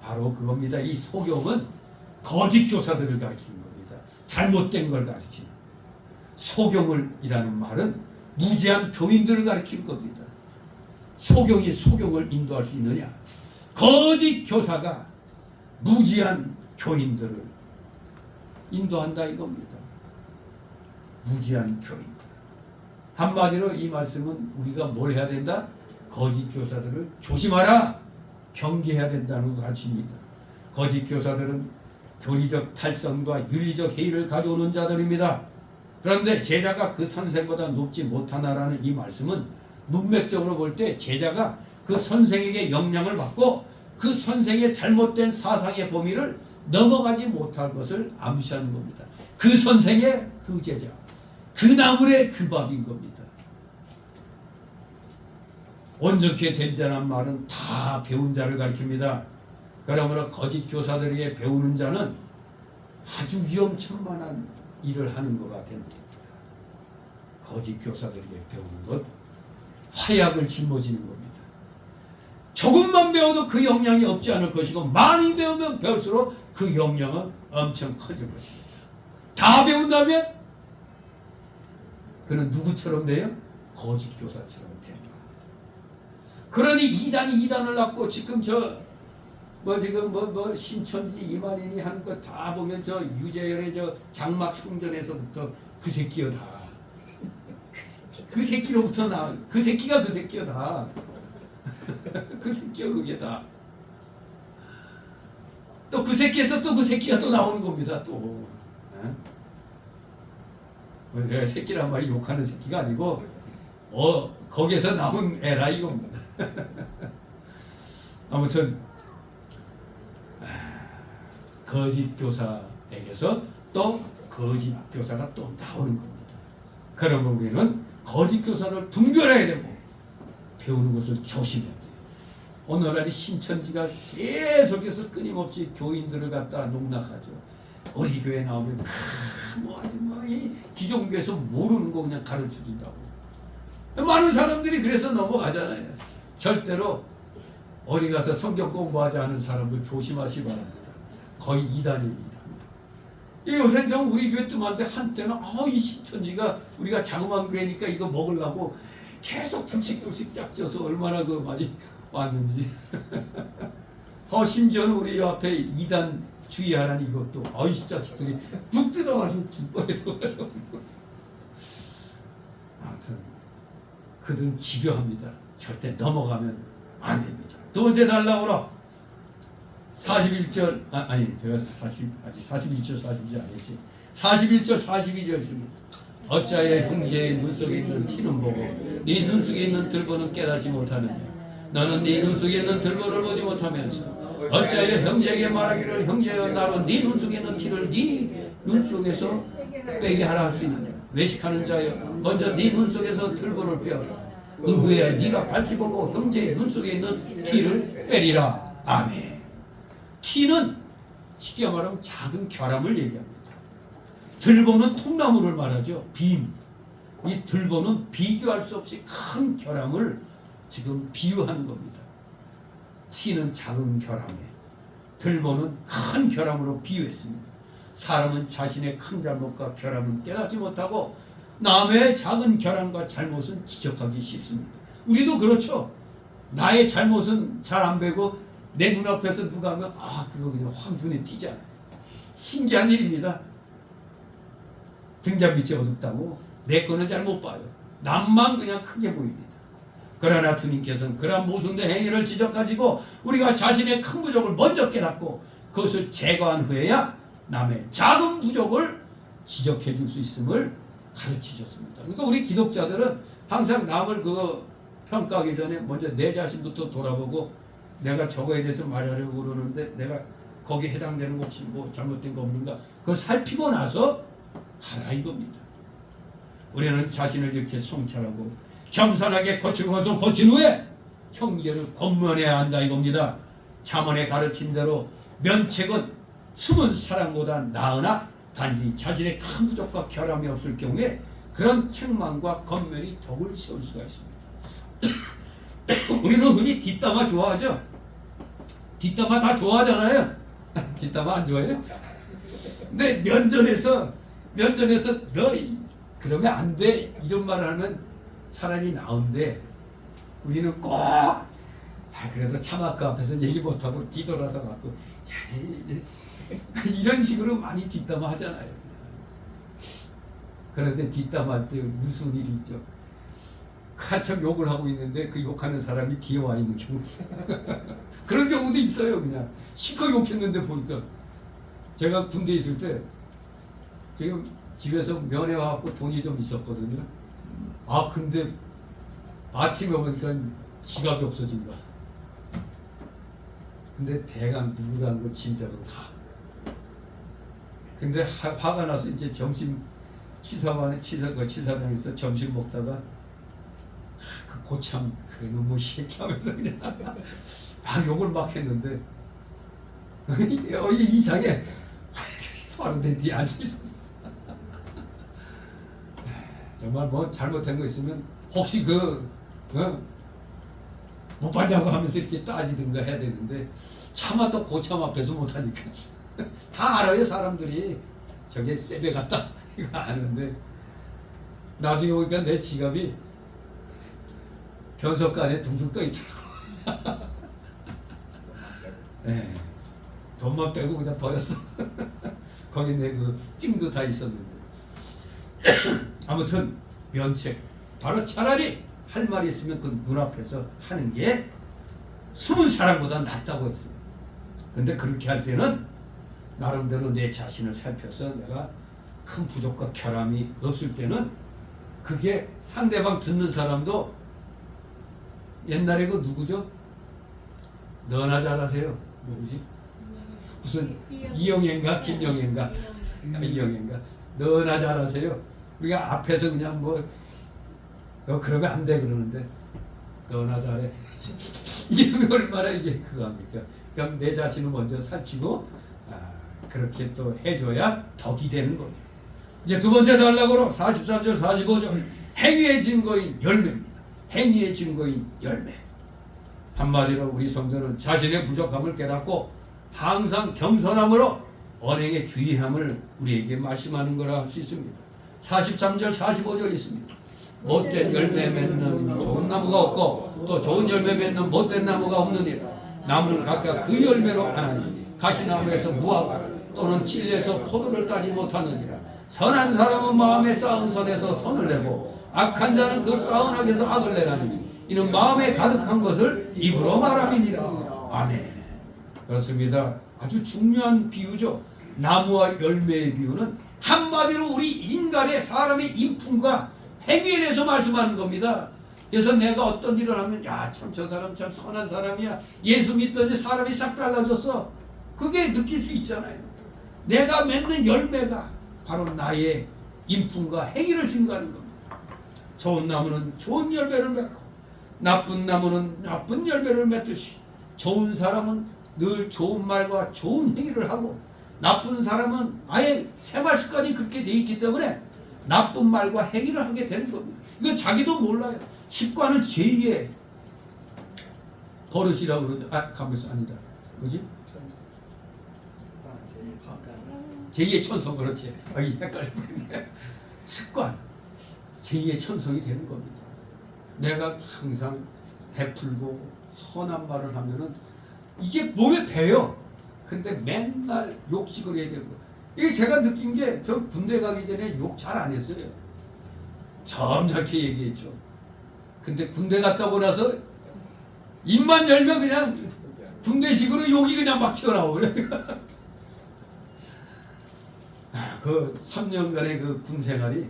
바로 그겁니다. 이 소경은 거짓 교사들을 가리키는 겁니다. 잘못된 걸 가르치는. 소경을이라는 말은 무지한 교인들을 가리키는 겁니다. 소경이 소경을 인도할 수 있느냐? 거짓 교사가 무지한 교인들을 인도한다 이겁니다. 무지한 교인. 한마디로 이 말씀은 우리가 뭘 해야 된다? 거짓 교사들을 조심하라, 경계해야 된다는 걸 가르칩니다. 거짓 교사들은 교리적 탈선과 윤리적 해이를 가져오는 자들입니다. 그런데 제자가 그 선생보다 높지 못하나라는 이 말씀은 문맥적으로 볼 때 제자가 그 선생에게 영향을 받고 그 선생의 잘못된 사상의 범위를 넘어가지 못할 것을 암시하는 겁니다. 그 선생의 그 제자, 그 나물의 그 밥인 겁니다. 온전케 된 자란 말은 다 배운 자를 가리킵니다. 그러므로 거짓 교사들에게 배우는 자는 아주 위험천만한 일을 하는 것가 됩니다. 거짓 교사들에게 배우는 것, 화약을 짊어지는 겁니다. 조금만 배워도 그 영향이 없지 않을 것이고 많이 배우면 배울수록 그 영향은 엄청 커질 것입니다. 다 배운다면 그는 누구처럼 돼요? 거짓 교사처럼 됩니다. 그러니 이단을 낳고 지금 신천지 이만인이 하는 거 다 보면 저 유재열의 저 장막 성전에서부터 그 새끼여 다. 그 새끼로부터 나. 그 새끼가 그 새끼여 다. 그 새끼여 그게 다. 또 그 새끼에서 또 그 새끼가 또 나오는 겁니다. 또. 내가 새끼란 말이 욕하는 새끼가 아니고 거기에서 나온 애라 이겁니다. 아무튼 거짓 교사에게서 또 거짓 교사가 또 나오는 겁니다. 그러면 우리는 거짓 교사를 분별해야 되고 배우는 것을 조심해야 돼요. 오늘날의 신천지가 계속해서 끊임없이 교인들을 갖다 농락하죠. 우리 교회 나오면 이 기존교에서 모르는 거 그냥 가르쳐 준다고. 많은 사람들이 그래서 넘어가잖아요. 절대로 어디 가서 성경 공부하지 않은 사람들 조심하시 바랍니다. 거의 이단입니다. 요새 좀 우리 교회 뜸한데 한때는 이 신천지가 우리가 자그마한 교회니까 이거 먹으려고 계속 둘씩 짝져서 얼마나 그 많이 왔는지. 심지어는 우리 앞에 이단 주의하라는 이것도 이 자식들이 뚝 뜯어가지고 기뻐해서 아무튼 그들은 집요합니다. 절대 넘어가면 안 됩니다. 두 번째 달라오라 41절 제가 아직 41절 42절 안 했지. 41절 42절 있습니다. 어찌하여 형제의 눈 속에 있는 티는 보고 네 눈 속에 있는 들보는 깨닫지 못하느냐. 너는 네 눈 속에 있는 들보를 보지 못하면서 어찌하여 형제에게 말하기를 형제여 나로 네 눈 속에 있는 티를 네 눈 속에서 빼게 하라 할 수 있느냐. 외식하는 자여 먼저 네 눈 속에서 들보를 빼어라. 그 후에 네가 밝히 보고 형제의 눈 속에 있는 티를 빼리라. 아멘. 티는 쉽게 말하면 작은 결함을 얘기합니다. 들보는 통나무를 말하죠. 빔. 이 들보는 비교할 수 없이 큰 결함을 지금 비유하는 겁니다. 티는 작은 결함에, 들보는 큰 결함으로 비유했습니다. 사람은 자신의 큰 잘못과 결함은 깨닫지 못하고 남의 작은 결함과 잘못은 지적하기 쉽습니다. 우리도 그렇죠. 나의 잘못은 잘 안 배고 내 눈앞에서 누가 하면 그거 그냥 확 눈에 띄잖아요. 신기한 일입니다. 등잔 밑이 어둡다고 내 거는 잘 못 봐요. 남만 그냥 크게 보입니다. 그러나 주님께서는 그러한 모순된 행위를 지적하시고 우리가 자신의 큰 부족을 먼저 깨닫고 그것을 제거한 후에야 남의 작은 부족을 지적해 줄 수 있음을 가르치셨습니다. 그러니까 우리 기독자들은 항상 남을 평가하기 전에 먼저 내 자신부터 돌아보고 내가 저거에 대해서 말하려고 그러는데 내가 거기에 해당되는 것이 뭐 잘못된 거 없는가 그거 살피고 나서 하라 이겁니다. 우리는 자신을 이렇게 성찰하고 겸손하게 고치고 가서 고친 후에 형제를 권면해야 한다 이겁니다. 잠언의 가르친 대로 면책은 숨은 사랑보다 나으나 단지 자신의 큰 부족과 결함이 없을 경우에 그런 책망과 권면이 덕을 세울 수가 있습니다. 우리는 흔히 뒷담화 좋아하죠. 뒷담화 다 좋아하잖아요. 뒷담화 안 좋아해요? 근데 면전에서 너 그러면 안 돼 이런 말을 하면 차라리 나은데 우리는 꼭 그래도 차마 그 앞에서 얘기 못하고 뒤돌아서 갖고 이런 식으로 많이 뒷담화 하잖아요. 그런데 뒷담화할 때 무슨 일이 있죠. 한참 욕을 하고 있는데 그 욕하는 사람이 뒤에 와 있는 경우 그런 경우도 있어요. 그냥 실컷 욕했는데 보니까 제가 군대에 있을 때 지금 집에서 면회 와갖고 돈이 좀 있었거든요. 근데 아침에 보니까 지갑이 없어진 거야. 근데 대강 누구라는 거 진짜로 다. 근데 화가 나서 이제 점심 치사장에서 점심 먹다가 그 고참 그놈의 새끼 하면서 그냥 막 욕을 막 했는데 이상해. 바로 내 뒤에 앉아있었어. 정말 뭐 잘못한 거 있으면 혹시 못 봤냐고 하면서 이렇게 따지든가 해야 되는데 차마 또 고참 앞에서 못하니까 다 알아요. 사람들이 저게 세배 같다 이거 아는데 나중에 보니까 내 지갑이 변속가 안에 둥둥 떠 있더라고. 네. 돈만 빼고 그냥 버렸어. 거기 내 그 찡도 다 있었는데. 아무튼 면책 바로 차라리 할 말이 있으면 그 눈앞에서 하는 게 숨은 사람보다 낫다고 했어요. 근데 그렇게 할 때는 나름대로 내 자신을 살펴서 내가 큰 부족과 결함이 없을 때는 그게 상대방 듣는 사람도 옛날에 그 누구죠? 너나 잘하세요. 누구지? 무슨 이영애인가 김영애인가 이영애인가 너나 잘하세요. 우리가 앞에서 그냥 너 그러면 안 돼 그러는데 너나 잘해. 이게 얼마나 이게 그거합니까? 그럼 내 자신을 먼저 살피고 그렇게 또 해줘야 덕이 되는 거죠. 이제 두 번째 달락으로 43절 45절 행위의 증거인 열매입니다. 행위의 증거인 열매. 한마디로 우리 성도는 자신의 부족함을 깨닫고 항상 겸손함으로 언행에 주의함을 우리에게 말씀하는 거라 할 수 있습니다. 43절 45절 있습니다. 못된 열매 맺는 좋은 나무가 없고 또 좋은 열매 맺는 못된 나무가 없느니라. 나무는 각각 그 열매로 하나니 가시나무에서 무화과를 또는 찔레에서 포도를 따지 못하느니라. 선한 사람은 마음에 쌓은 선에서 선을 내고 악한 자는 그 쌓은 악에서 악을 내나니 이는 마음에 가득한 것을 입으로 말함이니라. 아멘. 그렇습니다. 아주 중요한 비유죠. 나무와 열매의 비유는 한마디로 우리 인간의 사람의 인품과 행위에 대해서 말씀하는 겁니다. 그래서 내가 어떤 일을 하면 참 저 사람 참 선한 사람이야. 예수 믿더니 사람이 싹 달라졌어. 그게 느낄 수 있잖아요. 내가 맺는 열매가 바로 나의 인품과 행위를 증거하는 겁니다. 좋은 나무는 좋은 열매를 맺고 나쁜 나무는 나쁜 열매를 맺듯이 좋은 사람은 늘 좋은 말과 좋은 행위를 하고 나쁜 사람은 아예 생활 습관이 그렇게 돼 있기 때문에 나쁜 말과 행위를 하게 되는 겁니다. 이거 자기도 몰라요. 습관은 제2의 버릇이라고 그러죠. 가면서 아니다. 뭐지? 제2의 천성. 그렇지. 이 헷갈리네. 습관. 제2의 천성이 되는 겁니다. 내가 항상 베풀고 선한 말을 하면은 이게 몸에 배요. 근데 맨날 욕식을 해야 되고. 이게 제가 느낀 게 저 군대 가기 전에 욕 잘 안 했어요. 점잖게 얘기했죠. 근데 군대 갔다 오고 나서 입만 열면 그냥 군대식으로 욕이 그냥 막 튀어나오고 그래. 그 3년간의 그 군 생활이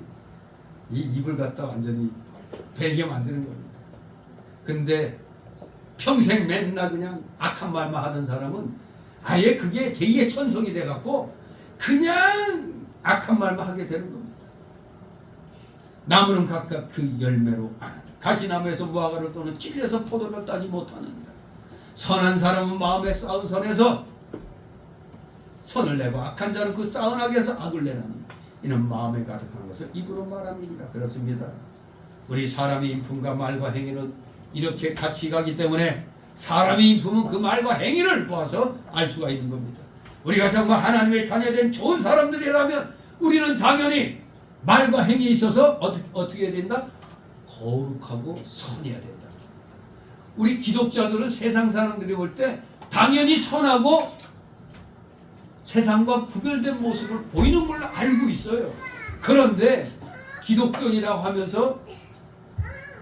이 입을 갖다 완전히 베게 만드는 겁니다. 근데 평생 맨날 그냥 악한 말만 하던 사람은 아예 그게 제2의 천성이 돼갖고 그냥 악한 말만 하게 되는 겁니다. 나무는 각각 그 열매로 아나니 가시나무에서 무화과를 또는 찔려서 포도를 따지 못하느니라. 선한 사람은 마음에 쌓은 선에서 선을 내고 악한 자는 그 쌓은 악에서 악을 내나니 이는 마음에 가득한 것을 입으로 말함이니라. 그렇습니다. 우리 사람의 인품과 말과 행위는 이렇게 같이 가기 때문에 사람의 인품은 그 말과 행위를 보아서 알 수가 있는 겁니다. 우리가 정말 하나님의 자녀된 좋은 사람들이라면 우리는 당연히 말과 행위에 있어서 어떻게 해야 된다? 거룩하고 선해야 된다. 우리 기독자들은 세상 사람들이 볼 때 당연히 선하고 세상과 구별된 모습을 보이는 걸로 알고 있어요. 그런데 기독교인이라고 하면서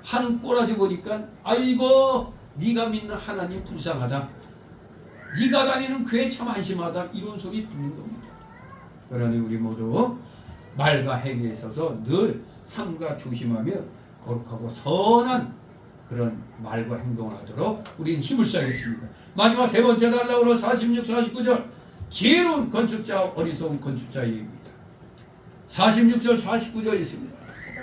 하는 꼬라지 보니까 아이고 네가 믿는 하나님 불쌍하다. 네가 다니는 교회 참 안심하다. 이런 소리 듣는 겁니다. 그러니 우리 모두 말과 행위에 있어서 늘 삼가 조심하며 거룩하고 선한 그런 말과 행동을 하도록 우리는 힘을 써야겠습니다. 마지막 세 번째 달라고 46, 49절 지혜로운 건축자와 어리석은 건축자의 얘기입니다. 46절 49절 있습니다.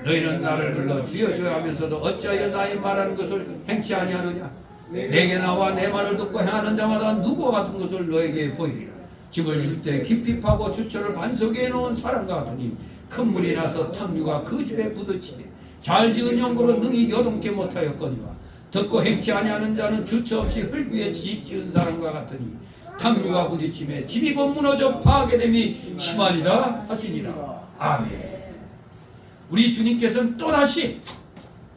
너희는 나를 불러 주여 주여 하면서도 어찌하여 나의 말하는 것을 행치 아니하느냐. 내게 나와 내 말을 듣고 행하는 자마다 누구와 같은 것을 너에게 보이리라. 집을 줄 때 깊이 파고 주철을 반석에 놓은 사람과 같으니 큰 물이 나서 탕류가 그 집에 부딪히되 잘 지은 연고로 능히 여동케 못하였거니와 듣고 행치 아니하는 자는 주처 없이 흙 위에 집 지은 사람과 같으니 탕류가 부딪힘에 집이 곧 무너져 파괴됨이 심하니라 하시니라. 아멘. 우리 주님께서는 또다시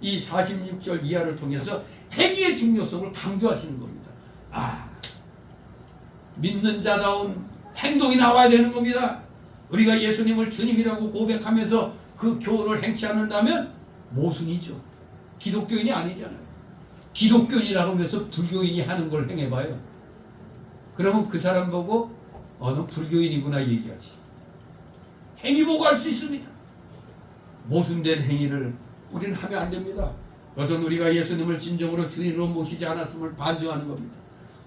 이 46절 이하를 통해서 행위의 중요성을 강조하시는 겁니다. 믿는 자다운 행동이 나와야 되는 겁니다. 우리가 예수님을 주님이라고 고백하면서 그 교훈을 행치 않는다면 모순이죠. 기독교인이 아니잖아요. 기독교인이라고 하면서 불교인이 하는 걸 행해봐요. 그러면 그 사람 보고 너 불교인이구나 얘기하지. 행위 보고 할 수 있습니다. 모순된 행위를 우리는 하면 안 됩니다. 그것은 우리가 예수님을 진정으로 주님으로 모시지 않았음을 반증하는 겁니다.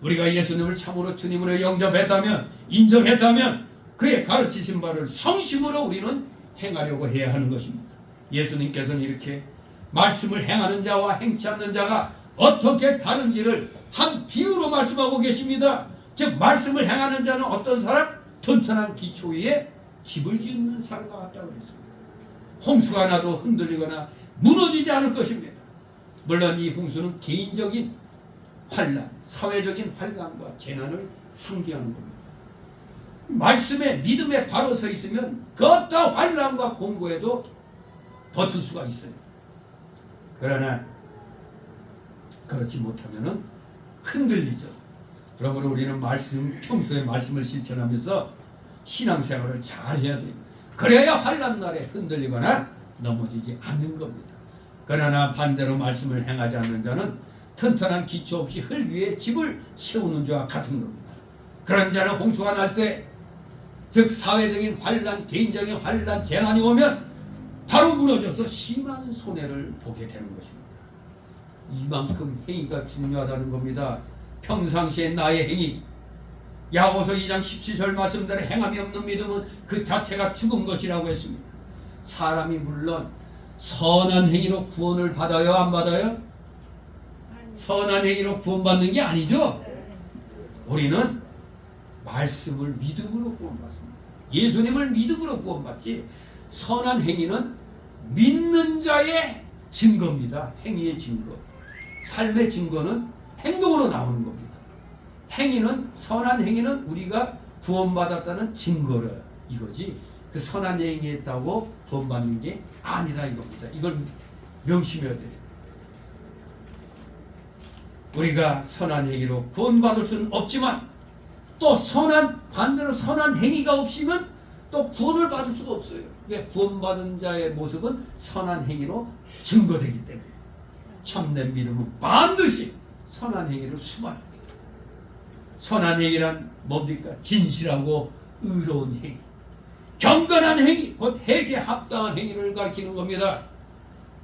우리가 예수님을 참으로 주님으로 영접했다면, 인정했다면 그의 가르치신 바를 성심으로 우리는 행하려고 해야 하는 것입니다. 예수님께서는 이렇게 말씀을 행하는 자와 행치 않는 자가 어떻게 다른지를 한 비유로 말씀하고 계십니다. 즉 말씀을 행하는 자는 어떤 사람? 튼튼한 기초 위에 집을 짓는 사람과 같다고 그랬습니다. 홍수가 나도 흔들리거나 무너지지 않을 것입니다. 물론 이 홍수는 개인적인 환난, 사회적인 환난과 재난을 상징하는 겁니다. 말씀에 믿음에 바로 서 있으면 그 어떤 환난과 공고에도 버틸 수가 있어요. 그러나 그렇지 못하면 흔들리죠. 그러므로 우리는 평소에 말씀을 실천하면서 신앙생활을 잘 해야 돼요. 그래야 환난 날에 흔들리거나 넘어지지 않는 겁니다. 그러나 반대로 말씀을 행하지 않는 자는 튼튼한 기초 없이 흙 위에 집을 세우는 자와 같은 겁니다. 그런 자는 홍수가 날 때, 즉 사회적인 환난, 개인적인 환난, 재난이 오면 바로 무너져서 심한 손해를 보게 되는 것입니다. 이만큼 행위가 중요하다는 겁니다. 평상시에 나의 행위, 야고보서 2장 17절 말씀대로 행함이 없는 믿음은 그 자체가 죽은 것이라고 했습니다. 사람이 물론 선한 행위로 구원을 받아요, 안 받아요? 선한 행위로 구원받는 게 아니죠. 우리는 말씀을 믿음으로 구원받습니다. 예수님을 믿음으로 구원받지 선한 행위는 믿는 자의 증거입니다. 행위의 증거. 삶의 증거는 행동으로 나오는 겁니다. 행위는 선한 행위는 우리가 구원받았다는 증거라 이거지 그 선한 행위했다고 구원받는 게 아니라 이겁니다. 이걸 명심해야 돼요. 우리가 선한 행위로 구원받을 수는 없지만 또 반대로 선한 행위가 없으면 또 구원을 받을 수가 없어요. 왜? 구원받은 자의 모습은 선한 행위로 증거되기 때문에 참된 믿음은 반드시 선한 행위를 수반합니다. 선한 행위란 뭡니까? 진실하고 의로운 행위, 경건한 행위, 곧 회개에 합당한 행위를 가리키는 겁니다.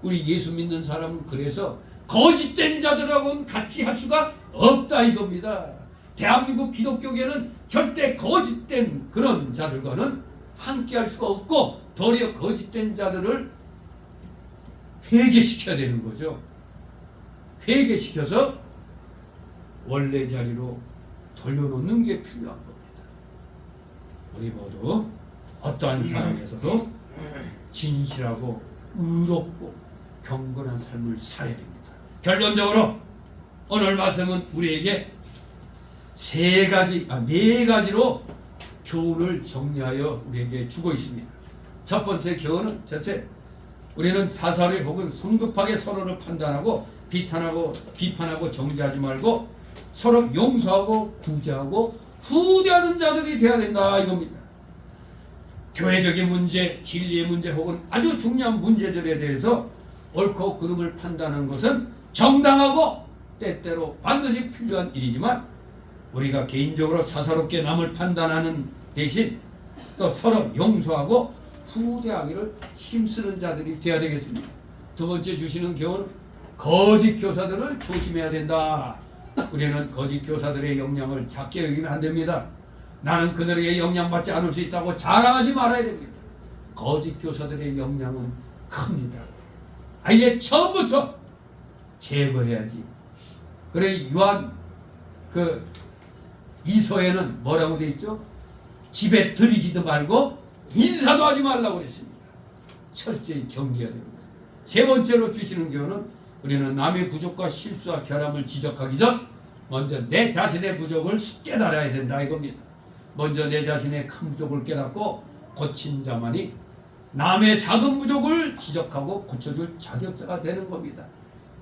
우리 예수 믿는 사람은 그래서 거짓된 자들하고는 같이 할 수가 없다 이겁니다. 대한민국 기독교계는 절대 거짓된 그런 자들과는 함께 할 수가 없고 도리어 거짓된 자들을 회개시켜야 되는 거죠. 회개시켜서 원래 자리로 돌려놓는 게 필요한 겁니다. 우리 모두 어떠한 상황에서도 진실하고 의롭고 경건한 삶을 살아야 됩니다. 결론적으로 오늘 말씀은 우리에게 네 가지로 교훈을 정리하여 우리에게 주고 있습니다. 첫 번째 교훈은 첫째, 우리는 사사로이 혹은 성급하게 서로를 판단하고 비판하고 정죄하지 말고 서로 용서하고 구제하고 후대하는 자들이 되어야 된다 이겁니다. 교회적인 문제, 진리의 문제 혹은 아주 중요한 문제들에 대해서 옳고 그름을 판단하는 것은 정당하고 때때로 반드시 필요한 일이지만 우리가 개인적으로 사사롭게 남을 판단하는 대신 또 서로 용서하고 후대하기를 힘쓰는 자들이 되어야 되겠습니다. 두 번째 주시는 교훈은 거짓 교사들을 조심해야 된다. 우리는 거짓 교사들의 영향을 작게 여기면 안 됩니다. 나는 그들에게 영향받지 않을 수 있다고 자랑하지 말아야 됩니다. 거짓 교사들의 영향은 큽니다. 아예 처음부터 제거해야지. 그래 요한 이서에는 뭐라고 돼 있죠? 집에 들이지도 말고 인사도 하지 말라고 그랬습니다. 철저히 경계해야 됩니다. 세 번째로 주시는 교훈은 우리는 남의 부족과 실수와 결함을 지적하기 전 먼저 내 자신의 부족을 깨달아야 된다 이겁니다. 먼저 내 자신의 큰 부족을 깨닫고 고친 자만이 남의 작은 부족을 지적하고 고쳐줄 자격자가 되는 겁니다.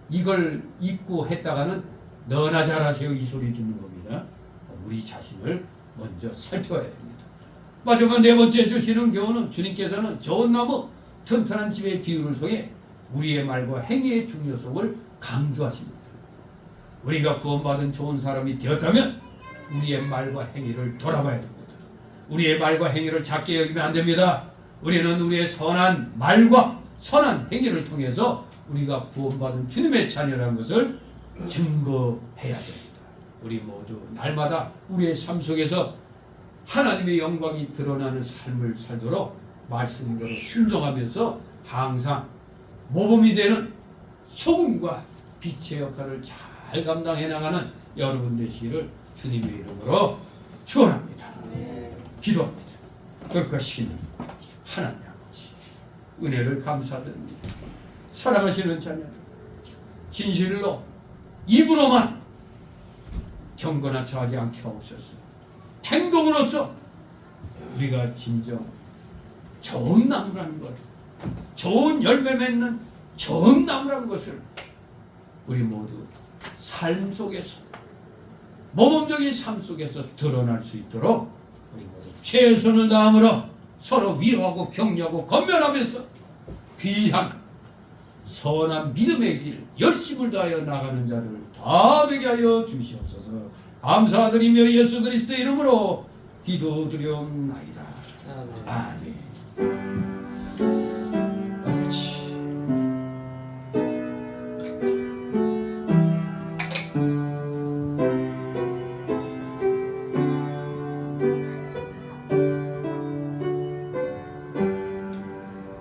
이걸 잊고 했다가는 너나 잘하세요 이 소리 듣는 겁니다. 우리 자신을 먼저 살펴야 됩니다. 마지막 네 번째 주시는 교훈은 주님께서는 좋은 나무 튼튼한 집의 비유를 통해 우리의 말과 행위의 중요성을 강조하십니다. 우리가 구원받은 좋은 사람이 되었다면 우리의 말과 행위를 돌아봐야 됩니다. 우리의 말과 행위를 작게 여기면 안 됩니다. 우리는 우리의 선한 말과 선한 행위를 통해서 우리가 구원받은 주님의 자녀라는 것을 증거해야 됩니다. 우리 모두 날마다 우리의 삶 속에서 하나님의 영광이 드러나는 삶을 살도록 말씀대로 순종하면서 항상 모범이 되는 소금과 빛의 역할을 잘 감당해 나가는 여러분 되시기를 주님의 이름으로 축원합니다. 기도합니다. 그것이 하나님 아버지 은혜를 감사드립니다. 사랑하시는 자녀들 진실로 입으로만 경건한 처하지 않게 하옵소서. 행동으로서 우리가 진정 좋은 나무라는 것, 좋은 열매 맺는 좋은 나무라는 것을 우리 모두 삶 속에서 모범적인 삶 속에서 드러날 수 있도록 우리 모두 최선을 다함으로 서로 위로하고 격려하고 건면하면서 귀한 선한 믿음의 길 열심을 다하여 나가는 자를 다 되게 하여 주시옵소서. 감사드리며 예수 그리스도의 이름으로 기도드리옵나이다. 아멘. 아버지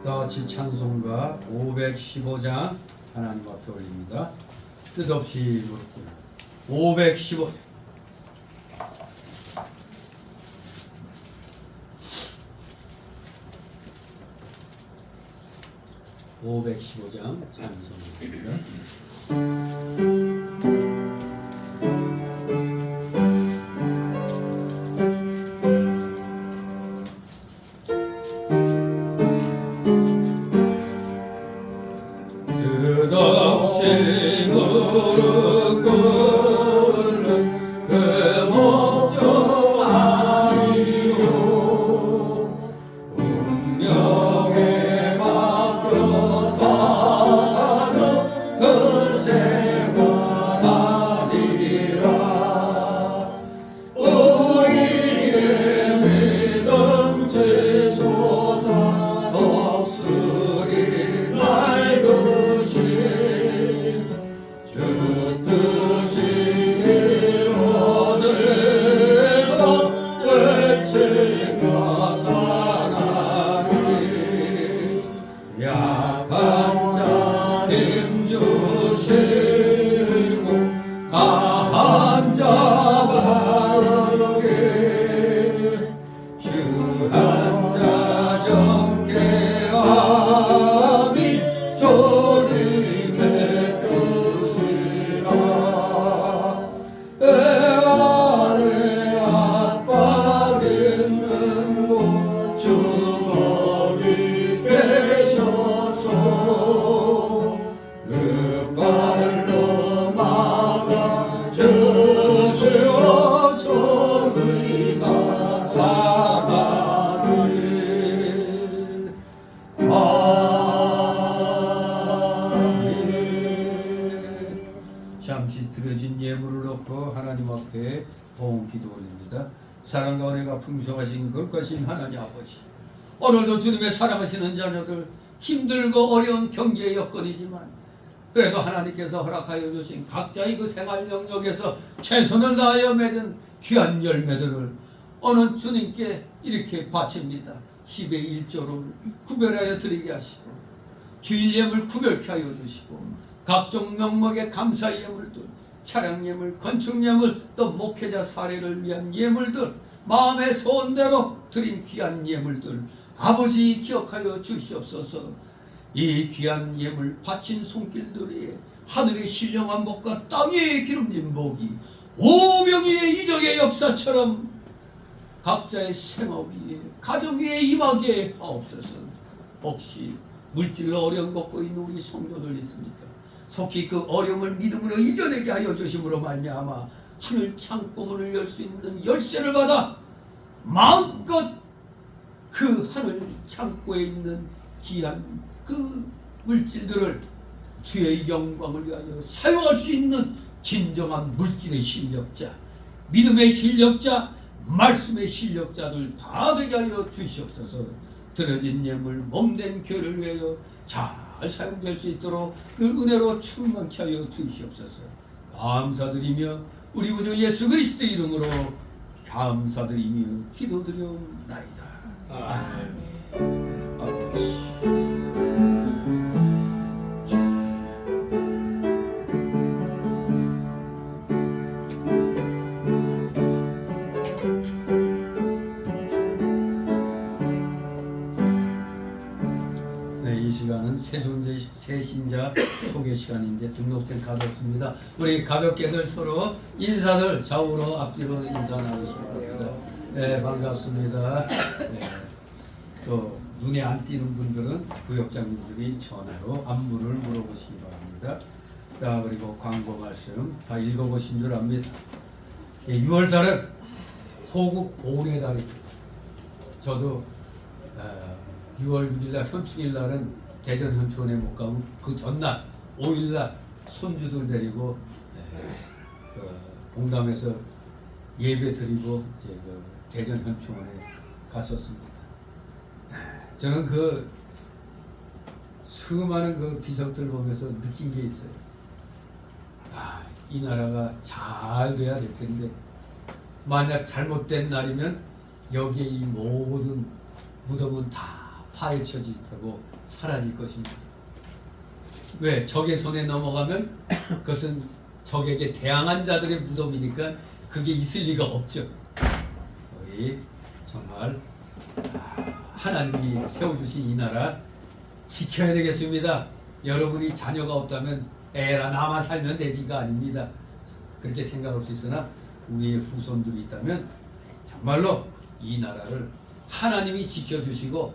다 같이 찬송가 515장 하나님 앞에 올립니다. 뜻없이 무릎 꿇고 515장 515장 찬송입니다. 끝없이 무릎 꿇는 그 목적 아니요 운명에 맡겨 사는 그 생활 아니라 우리의 믿음 지소서 없으리 날것이 주 뜻이 이루어지고 외치며 살아가리 약한 자 힘주시고 강한 자 바르게 주한 자 정케함이 주님의 뜻이라 애 안에 안 빠지는 곳 주거기 계셔서 그 발로 막아 주시어 저희가 살아가리 잠시 드려진 예물을 놓고 하나님 앞에 봉 기도 올립니다. 사랑과 은혜가 풍성하신 거룩하신 하나님 아버지, 오늘도 주님의 사랑하시는 자녀들 힘들고 어려운 경제 여건이지만 그래도 하나님께서 허락하여 주신 각자의 그 생활 영역에서 최선을 다하여 맺은 귀한 열매들을 오늘 주님께 이렇게 바칩니다. 10의 1조를 구별하여 드리게 하시고 주일 예물 구별케 하여 주시고 각종 명목의 감사 예물들, 차량 예물, 건축 예물, 또 목회자 사례를 위한 예물들, 마음의 소원대로 드린 귀한 예물들 아버지 기억하여 주시옵소서. 이 귀한 예물 바친 손길들이 하늘의 신령한 복과 땅의 기름진 복이 오병이의 이적의 역사처럼 각자의 생업 위에 가정 위에 임하게 하옵소서. 혹시 물질로 어려움 겪고 있는 우리 성도들 있습니까? 속히 그 어려움을 믿음으로 이겨내게 하여 주심으로 말미암아 하늘 창고문을 열 수 있는 열쇠를 받아 마음껏 그 하늘 창고에 있는 귀한 그 물질들을 주의 영광을 위하여 사용할 수 있는 진정한 물질의 실력자, 믿음의 실력자, 말씀의 실력자들 다 되게 하여 주시옵소서. 드려진 예물 몸된 교회를 위하여 잘 사용될 수 있도록 늘 은혜로 충만케 하여 주시옵소서. 감사드리며 우리 구주 예수 그리스도의 이름으로 감사드리며 기도드려옵나이다. 아멘. 이 시간은 새신자 소개 시간인데 등록된 가볍습니다. 우리 가볍게들 서로 인사들 좌우로 앞뒤로 인사 나누시기 바랍니다. 네, 반갑습니다. 네, 또 눈에 안 띄는 분들은 구역장님들이 전화로 안부를 물어보시기 바랍니다. 자, 그리고 광고 말씀 다 읽어보신 줄 압니다. 6월달은 호국 보훈의달입니다. 저도 6월 6일날 현충일날은 대전 현충원에 못 가면 그 전날 5일날 손주들 데리고 봉담에서 예배 드리고 이제 그 대전 현충원에 갔었습니다. 저는 그 수많은 그 비석들 보면서 느낀 게 있어요. 이 나라가 잘 돼야 될 텐데 만약 잘못된 날이면 여기에 이 모든 무덤은 다 파헤쳐질 테고 사라질 것입니다. 왜? 적의 손에 넘어가면 그것은 적에게 대항한 자들의 무덤이니까 그게 있을 리가 없죠. 우리 정말 하나님이 세워주신 이 나라 지켜야 되겠습니다. 여러분이 자녀가 없다면 에라 나만 살면 되지가 아닙니다. 그렇게 생각할 수 있으나 우리의 후손들이 있다면 정말로 이 나라를 하나님이 지켜주시고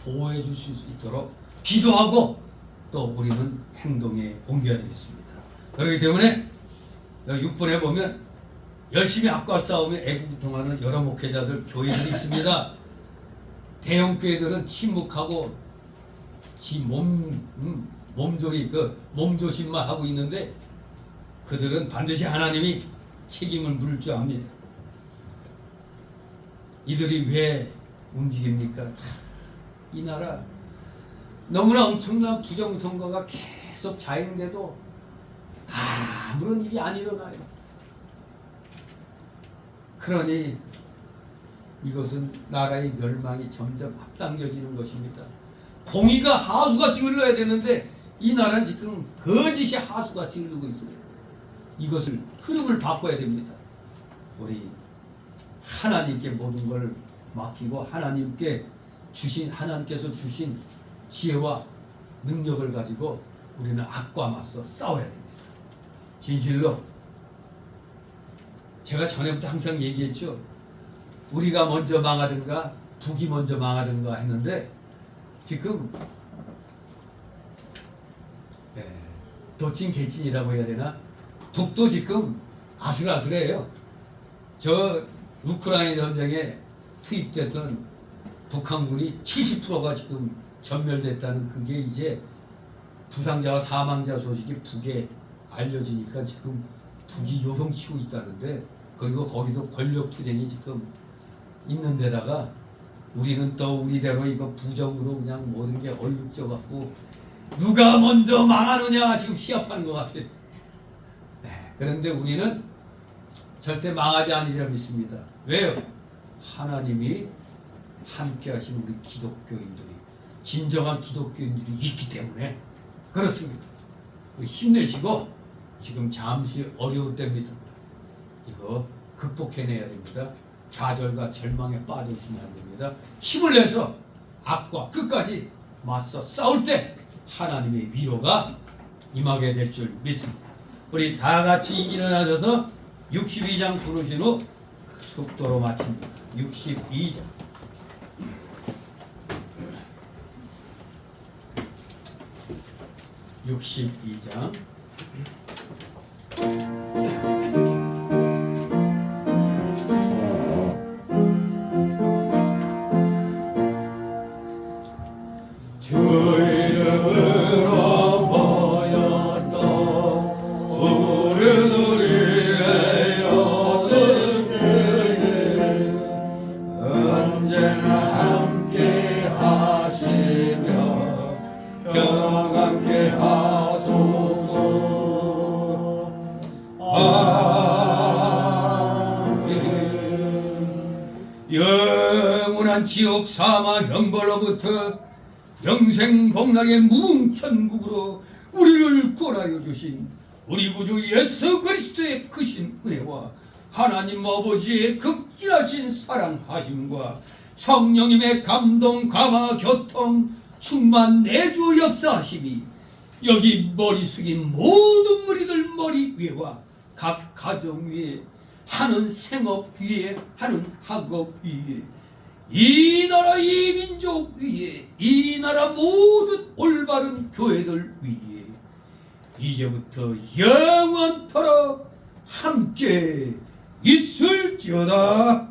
보호해 주실 수 있도록 기도하고 또 우리는 행동에 옮겨야 되겠습니다. 그렇기 때문에 6번에 보면 열심히 악과 싸우며 애국통하는 여러 목회자들 교회들이 있습니다. 대형 교회들은 침묵하고 지 몸조리 몸조심만 하고 있는데 그들은 반드시 하나님이 책임을 물을 줄 압니다. 이들이 왜 움직입니까? 이 나라 너무나 엄청난 부정선거가 계속 자행돼도 아무런 일이 안 일어나요. 그러니 이것은 나라의 멸망이 점점 앞당겨지는 것입니다. 공의가 하수같이 흘러야 되는데 이 나라는 지금 거짓이 하수같이 흐르고 있어요. 이것을 흐름을 바꿔야 됩니다. 우리 하나님께 모든 걸 맡기고 하나님께서 주신 지혜와 능력을 가지고 우리는 악과 맞서 싸워야 됩니다. 진실로 제가 전에부터 항상 얘기했죠. 우리가 먼저 망하든가 북이 먼저 망하든가 했는데 지금 도찐개찐이라고 해야 되나? 북도 지금 아슬아슬해요. 저 우크라이나 전쟁에 투입됐던 북한군이 70%가 지금 전멸됐다는 그게 이제 부상자와 사망자 소식이 북에 알려지니까 지금 북이 요동치고 있다는데 그리고 거기도 권력투쟁이 지금 있는 데다가 우리는 또 우리대로 이거 부정으로 그냥 모든 게 얼룩져 갖고 누가 먼저 망하느냐 지금 시합하는 것 같아요. 그런데 우리는 절대 망하지 않으리라 믿습니다. 왜요? 하나님이 함께 하신 우리 기독교인들이 진정한 기독교인들이 있기 때문에 그렇습니다. 힘내시고 지금 잠시 어려울 때입니다. 이거 극복해내야 됩니다. 좌절과 절망에 빠져 있으면 안 됩니다. 힘을 내서 악과 끝까지 맞서 싸울 때 하나님의 위로가 임하게 될 줄 믿습니다. 우리 다 같이 일어나셔서 62장 부르신 후 숙도로 마칩니다. 62장. 주 이름으로 보였던 푸른 우리의 여정을 언제나 함께 하시며 평안케 하소서. 아멘. 영원한 지옥 사마 형벌로부터 영생 복락의 무궁천국으로 우리를 구원하여 주신 우리 구주 예수 그리스도의 크신 은혜와 하나님 아버지의 극진하신 사랑하심과 성령님의 감동 감화 교통 충만 내주 역사하심이 여기 머리 숙인 모든 무리들 머리 위에와 각 가정 위에 하는 생업 위에 하는 학업 위에 이 나라 이 민족 위에 이 나라 모든 올바른 교회들 위에 이제부터 영원토록 함께 있을지어다.